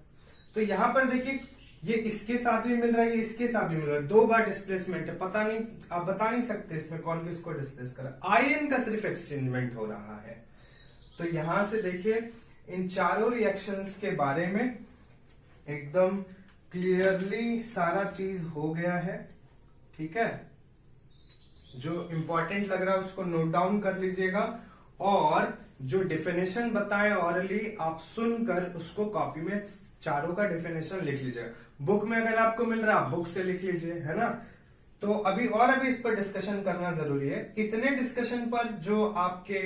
S1: तो यहां पर देखिए ये इसके साथ भी मिल रहा है, ये इसके साथ भी मिल रहा है, दो बार डिस्प्लेसमेंट है, पता नहीं, आप बता नहीं सकते इसमें कौन किसको डिस्प्लेस कर रहा है, आयन का सिर्फ एक्सचेंजमेंट हो रहा है। तो यहां से देखिए इन चारों रिएक्शंस के बारे में एकदम क्लियरली सारा चीज हो गया है, ठीक है। जो इंपॉर्टेंट लग रहा है उसको नोट डाउन कर लीजिएगा, और जो डेफिनेशन बताएं ऑरली आप सुनकर उसको कॉपी में चारों का डेफिनेशन लिख लीजिएगा। बुक में अगर आपको मिल रहा है बुक से लिख लीजिए, है ना। तो अभी इस पर डिस्कशन करना जरूरी है। इतने डिस्कशन पर जो आपके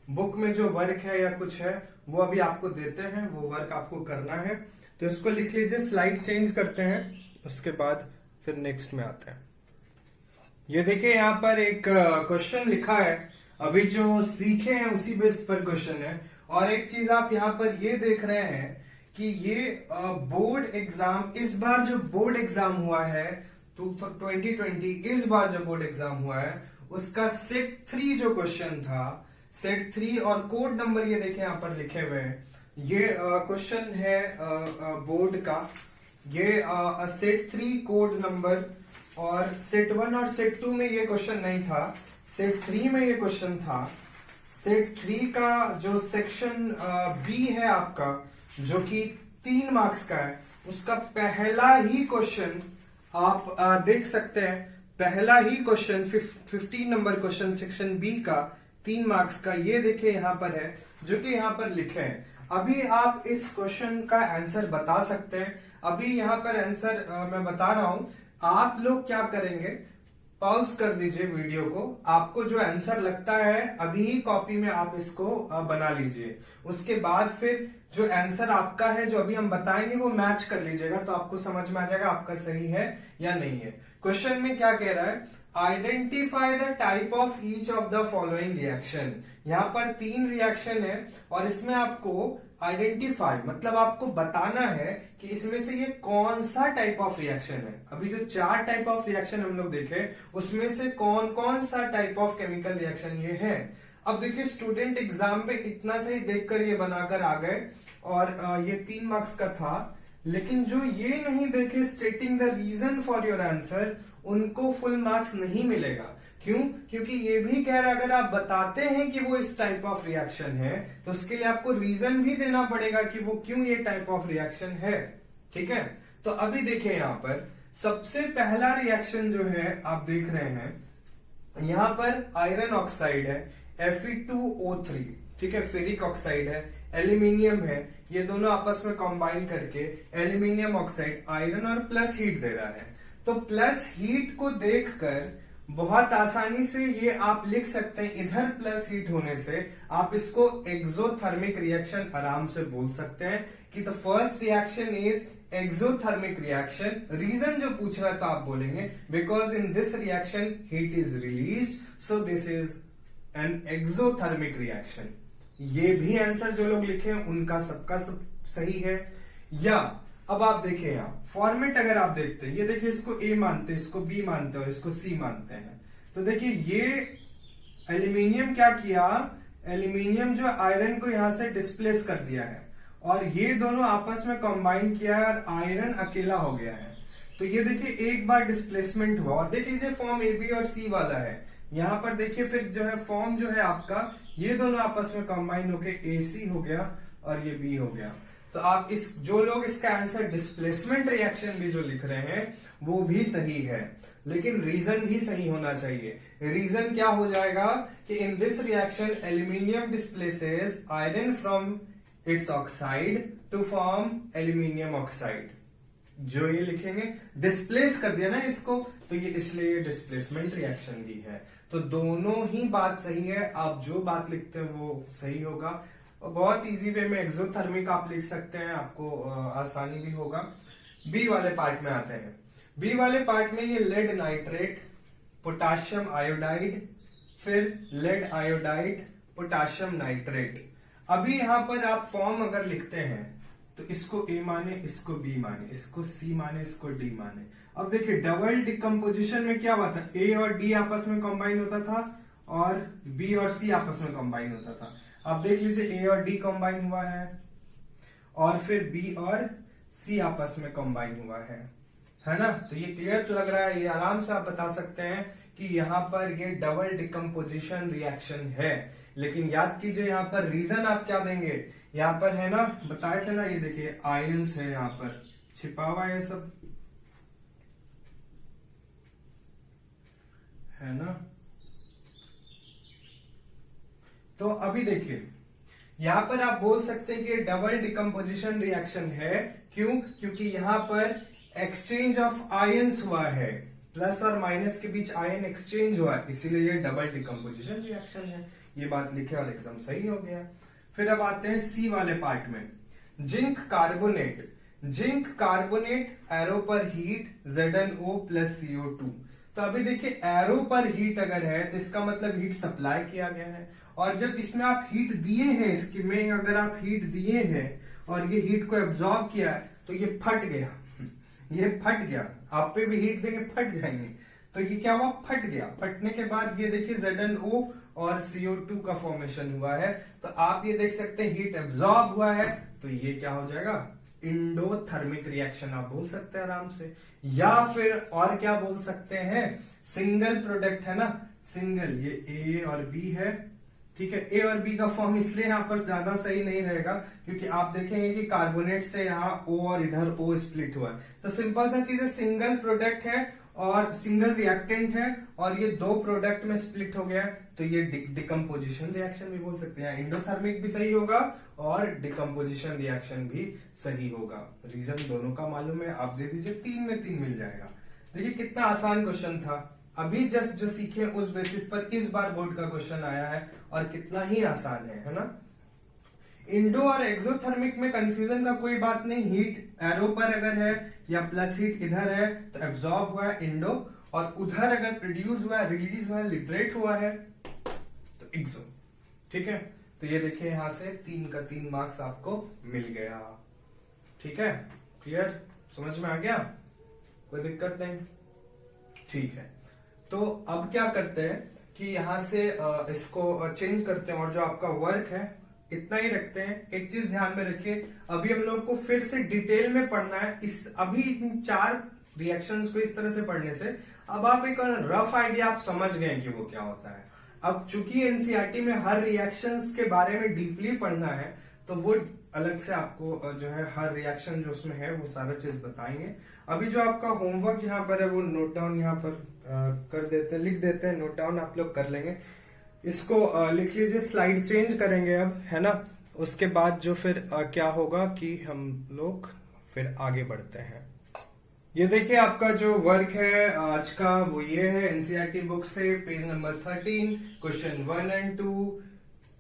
S1: बुक में जो वर्क है या कुछ है वो अभी आपको देते हैं, वो वर्क आपको करना है, तो इसको लिख लीजिए। स्लाइड चेंज करते हैं, उसके बाद फिर नेक्स्ट में आते हैं। ये देखिए यहाँ पर एक क्वेश्चन लिखा है, अभी जो सीखे हैं उसी बेस पर क्वेश्चन है। और एक चीज आप यहाँ पर ये देख रहे हैं कि ये बोर्ड एग्जाम, इस बार जो बोर्ड एग्जाम हुआ है 2020, इस बार जो बोर्ड एग्जाम हुआ है उसका सेट 3 जो क्वेश्चन था, सेट 3 और कोड नंबर ये देखें यहाँ पर लिखे हुए हैं। ये क्वेश्चन है बोर्ड का, ये सेट 3 कोड नंबर, और सेट 1 और सेट 2 में ये क्वेश्चन नहीं था, सेट 3 में ये क्वेश्चन था। सेट 3 का जो सेक्शन बी है आपका, जो कि 3 मार्क्स का है, उसका पहला ही क्वेश्चन आप देख सकते हैं, पहला ही question 15 number question section B का 3 मार्क्स का, ये देखिए यहां पर है, जो कि यहां पर लिखे हैं। अभी आप इस क्वेश्चन का आंसर बता सकते हैं। अभी यहां पर आंसर मैं बता रहा हूं, आप लोग क्या करेंगे, पॉज कर दीजिए वीडियो को, आपको जो आंसर लगता है अभी ही कॉपी में आप इसको बना लीजिए। उसके बाद फिर जो आंसर आपका है जो अभी हम बताएंगे वो मैच कर लीजिएगा, तो आपको समझ में आ जाएगा आपका सही है या नहीं है। क्वेश्चन में क्या कह रहा है, identify the type of each of the following reaction. यहां पर 3 रिएक्शन है और इसमें आपको आइडेंटिफाई मतलब आपको बताना है कि इसमें से ये कौन सा टाइप ऑफ रिएक्शन है। अभी जो 4 टाइप ऑफ रिएक्शन हम लोग देखे उसमें से कौन कौन सा टाइप ऑफ केमिकल रिएक्शन ये है। अब देखिए स्टूडेंट एग्जाम में इतना सही देखकर ये बनाकर आ गए और ये 3 मार्क्स का था, लेकिन जो ये नहीं देखे stating the reason for your answer, उनको फुल मार्क्स नहीं मिलेगा। क्यों? क्योंकि ये भी कह रहा है अगर आप बताते हैं कि वो इस टाइप ऑफ रिएक्शन है तो उसके लिए आपको रीजन भी देना पड़ेगा कि वो क्यों ये टाइप ऑफ रिएक्शन है, ठीक है। तो अभी देखिए यहां पर सबसे पहला रिएक्शन जो है आप देख रहे हैं, यहां पर आयरन ऑक्साइड है Fe2O3, ठीक है, फेरिक ऑक्साइड है, एल्यूमिनियम है, ये दोनों आपस में कंबाइन करके एल्यूमिनियम ऑक्साइड आयरन और प्लस हीट दे रहा है। तो प्लस हीट को देखकर बहुत आसानी से ये आप लिख सकते हैं, इधर प्लस हीट होने से आप इसको एक्सोथर्मिक रिएक्शन आराम से बोल सकते हैं कि the first reaction is exothermic reaction. Reason जो पूछ रहा है तो आप बोलेंगे because in this reaction heat is released, so this is an exothermic reaction. ये भी आंसर जो लोग लिखे हैं उनका सबका सब सही है। या अब आप देखिए यहाँ फॉर्मेट अगर आप देखते हैं, ये देखिए इसको ए मानते हैं, इसको बी मानते हैं और इसको सी मानते हैं। तो देखिए ये एल्यूमिनियम क्या किया, एल्यूमिनियम जो आयरन को यहां से डिस्प्लेस कर दिया है और ये दोनों आपस में कंबाइन किया है और आयरन अकेला हो गया है। तो ये देखिए एक बार डिस्प्लेसमेंट हुआ और देख लीजिए फॉर्म ए बी और सी वाला है। यहां पर देखिए फिर जो है फॉर्म जो है आपका, ये दोनों आपस में कंबाइन होके ए सी हो गया और ये बी हो गया। तो आप इस जो लोग इसका आंसर डिस्प्लेसमेंट रिएक्शन भी जो लिख रहे हैं वो भी सही है, लेकिन रीजन भी सही होना चाहिए। रीजन क्या हो जाएगा कि in this reaction aluminium displaces iron from its oxide to form aluminium oxide. जो ये लिखेंगे डिस्प्लेस कर दिया ना इसको, तो ये इसलिए डिस्प्लेसमेंट रिएक्शन भी है। तो दोनों ही बात सही है, आप जो बात लिखते हैं वो सही होगा। और बहुत इजी वे में एक्सोथर्मिक आप लिख सकते हैं, आपको आसानी भी होगा। बी वाले पार्ट में आते हैं। बी वाले पार्ट में ये लेड नाइट्रेट, पोटाशियम आयोडाइड, फिर लेड आयोडाइड, पोटाशियम नाइट्रेट। अभी यहां पर आप फॉर्म अगर लिखते हैं तो इसको ए माने, इसको बी माने, इसको सी माने, इसको डी माने। अब देखिए डबल डिकम्पोजिशन में क्या हुआ था, ए और डी आपस में कंबाइन होता था और बी और सी आपस में कंबाइन होता था। अब देख लीजिए ए और डी कंबाइन हुआ है और फिर बी और सी आपस में कंबाइन हुआ है ना। तो ये क्लियर लग रहा है, ये आराम से आप बता सकते हैं कि यहाँ पर ये डबल डिकम्पोजिशन रिएक्शन है। लेकिन याद कीजिए यहाँ पर रीजन आप क्या देंगे, यहाँ पर है ना, बताए थे ना, ये देखिए आयंस है यहाँ पर छिपा हुआ है, सब है ना। तो अभी देखिए यहां पर आप बोल सकते हैं कि डबल डिकम्पोजिशन रिएक्शन है। क्यों? क्योंकि यहां पर एक्सचेंज ऑफ आयंस हुआ है, प्लस और माइनस के बीच आयन एक्सचेंज हुआ है, इसीलिए ये डबल डिकम्पोजिशन रिएक्शन है। ये बात लिखे और एकदम सही हो गया। फिर अब आते हैं सी वाले पार्ट में। Zinc carbonate, zinc carbonate arrow पर हीट ZnO प्लस CO2। तो अभी देखिए एरो पर हीट अगर है तो इसका मतलब हीट सप्लाई किया गया है, और जब इसमें आप हीट दिए हैं, इसकी में अगर आप हीट दिए हैं और ये हीट को एब्जॉर्ब किया है तो ये फट गया, ये फट गया। आप पे भी हीट देंगे फट जाएंगे, तो ये क्या हुआ, फट गया। फटने के बाद ये देखिए ZnO और CO2 का फॉर्मेशन हुआ है। तो आप ये देख सकते हैं हीट एब्जॉर्ब हुआ है, तो ये क्या हो जाएगा, इंडोथर्मिक रिएक्शन आप बोल सकते हैं आराम से। या फिर और क्या बोल सकते हैं, सिंगल प्रोडक्ट है ना, सिंगल, ये ए और बी है, ठीक है। ए और बी का फॉर्म इसलिए यहां पर ज्यादा सही नहीं रहेगा क्योंकि आप देखेंगे कि कार्बोनेट से यहाँ O और इधर O स्प्लिट हुआ है। तो सिंपल सा चीज है, सिंगल प्रोडक्ट है और सिंगल रिएक्टेंट है और ये दो प्रोडक्ट में स्प्लिट हो गया है, तो ये डिकम्पोजिशन रिएक्शन भी बोल सकते हैं। इंडोथर्मिक भी सही होगा और डिकम्पोजिशन रिएक्शन भी सही होगा। रीजन दोनों का मालूम है, आप दे दीजिए, 3 में 3 मिल जाएगा। देखिए कितना आसान क्वेश्चन था, अभी जस्ट जो सीखे उस बेसिस पर इस बार बोर्ड का क्वेश्चन आया है और कितना ही आसान है ना। इंडो और एक्सोथर्मिक में कंफ्यूजन का कोई बात नहीं, हीट एरो पर अगर है या प्लस हीट इधर है तो एब्जॉर्ब हुआ है इंडो, और उधर अगर प्रोड्यूस हुआ है, रिलीज हुआ है, लिबरेट हुआ है तो एक्सो, ठीक है। तो ये देखिए यहां से 3 का 3 मार्क्स आपको मिल गया, ठीक है। क्लियर, समझ में आ गया, कोई दिक्कत नहीं, ठीक है। तो अब क्या करते हैं कि यहां से इसको चेंज करते हैं और जो आपका वर्क है इतना ही रखते हैं। एक चीज ध्यान में रखिए, अभी हम लोग को फिर से डिटेल में पढ़ना है इस, अभी इन 4 रिएक्शंस को इस तरह से पढ़ने से अब आप एक रफ आइडिया आप समझ गए कि वो क्या होता है। अब चूंकि एनसीईआरटी में हर रिएक्शंस के बारे में डीपली पढ़ना है तो वो अलग से आपको जो है हर रिएक्शन जो उसमें है वो सारा चीज बताएंगे। अभी जो आपका होमवर्क यहाँ पर है वो नोट डाउन यहाँ पर कर देते हैं, लिख देते हैं, नोट डाउन आप लोग कर लेंगे। इसको लिख लीजिए, स्लाइड चेंज करेंगे अब, है ना। उसके बाद जो फिर क्या होगा कि हम लोग फिर आगे बढ़ते हैं। ये देखिए आपका जो वर्क है आज का वो ये है, एनसीईआरटी बुक से page number 13 question 1 and 2,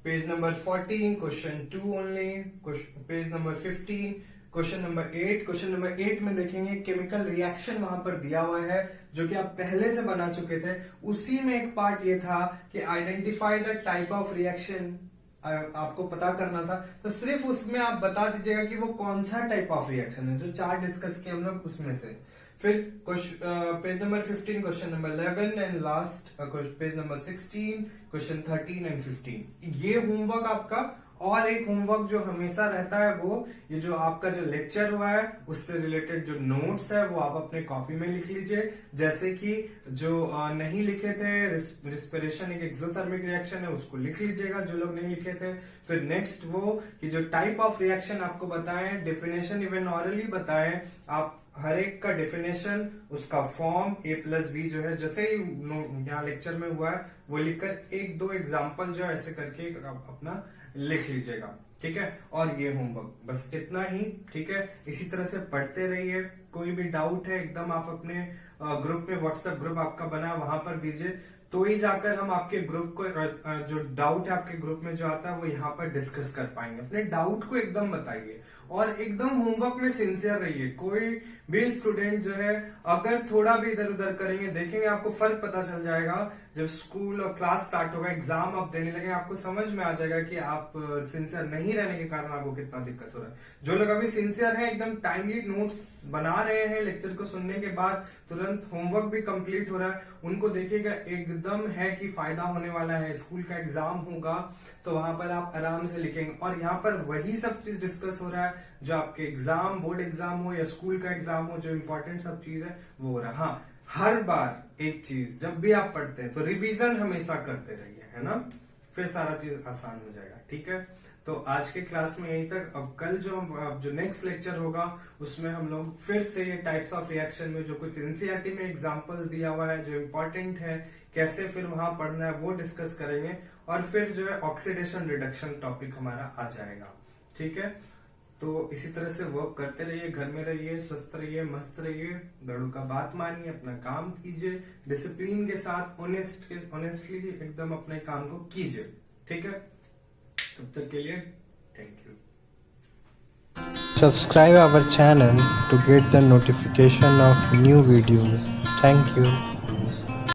S1: page number 14 question 2 only, page number 15 question number 8 में देखेंगे केमिकल रिएक्शन वहां पर दिया हुआ है जो कि आप पहले से बना चुके थे। उसी में एक पार्ट ये था कि identify the type of reaction आपको पता करना था। तो सिर्फ उसमें आप बता दीजिएगा कि वो कौन सा टाइप ऑफ रिएक्शन है, जो 4 डिस्कस किए हम लोग उसमें से। फिर page number 15 question number 11 and last page number 16 question 13 and 15। ये होमवर्क आपका। और एक होमवर्क जो हमेशा रहता है वो ये जो आपका जो लेक्चर हुआ है उससे रिलेटेड जो नोट्स है वो आप अपने कॉपी में लिख लीजिए। जैसे कि जो नहीं लिखे थे रिस्पिरेशन एक एक्सोथर्मिक रिएक्शन है उसको लिख लीजिएगा जो लोग नहीं लिखे थे। फिर नेक्स्ट वो कि जो टाइप ऑफ रिएक्शन आपको बताएं, डेफिनेशन इवन ऑरली बताएं आप, हर एक का डेफिनेशन, उसका फॉर्म A+B जो है जैसे ही यहाँ लेक्चर में हुआ है वो लिखकर 1-2 एग्जाम्पल जो है ऐसे करके अपना लिख लीजिएगा। ठीक है, और ये होमवर्क बस इतना ही। ठीक है, इसी तरह से पढ़ते रहिए। कोई भी डाउट है एकदम आप अपने ग्रुप में, व्हाट्सएप ग्रुप आपका बना है वहां पर दीजिए, तो ही जाकर हम आपके ग्रुप को जो डाउट है आपके ग्रुप में जो आता है वो यहाँ पर डिस्कस कर पाएंगे। अपने डाउट को एकदम बताइए और एकदम होमवर्क में सिंसियर रहिए। कोई भी स्टूडेंट जो है अगर थोड़ा भी इधर उधर करेंगे, देखेंगे आपको फर्क पता चल जाएगा। जब स्कूल और क्लास स्टार्ट होगा, एग्जाम आप देने लगे, आपको समझ में आ जाएगा कि आप सिंसियर नहीं रहने के कारण आपको कितना दिक्कत हो रहा है। जो लोग अभी सिंसियर हैं, एकदम टाइमली नोट्स बना रहे हैं, लेक्चर को सुनने के बाद तुरंत होमवर्क भी कंप्लीट हो रहा है, उनको देखिएगा एकदम है कि फायदा होने वाला है। स्कूल का एग्जाम होगा तो वहां पर आप आराम से लिखेंगे और यहाँ पर वही सब चीज डिस्कस हो रहा है जो आपके एग्जाम, बोर्ड एग्जाम हो या स्कूल का एग्जाम हो, जो इंपॉर्टेंट सब चीज है वो हो रहा है। हाँ, हर बार एक चीज जब भी आप पढ़ते हैं तो रिवीजन हमेशा करते रहिए, है ना, फिर सारा चीज आसान हो जाएगा। ठीक है, तो आज के क्लास में यहीं तक। अब कल जो नेक्स्ट लेक्चर होगा उसमें हम लोग फिर से ये टाइप्स ऑफ रिएक्शन में जो कुछ एनसीईआरटी में एग्जांपल दिया हुआ है जो इम्पोर्टेंट है, कैसे फिर वहां पढ़ना है वो डिस्कस करेंगे। और फिर जो है ऑक्सीडेशन रिडक्शन टॉपिक हमारा आ जाएगा। ठीक है, तो इसी तरह से वर्क करते रहिए, घर में रहिए, स्वस्थ रहिए, मस्त रहिए, बड़ों का बात मानिए, अपना काम कीजिए डिसिप्लिन के साथ, ऑनेस्टली एकदम अपने काम को कीजिए। ठीक है, तब तक के लिए thank you.
S2: Subscribe our channel to get the notification of new videos. Thank you.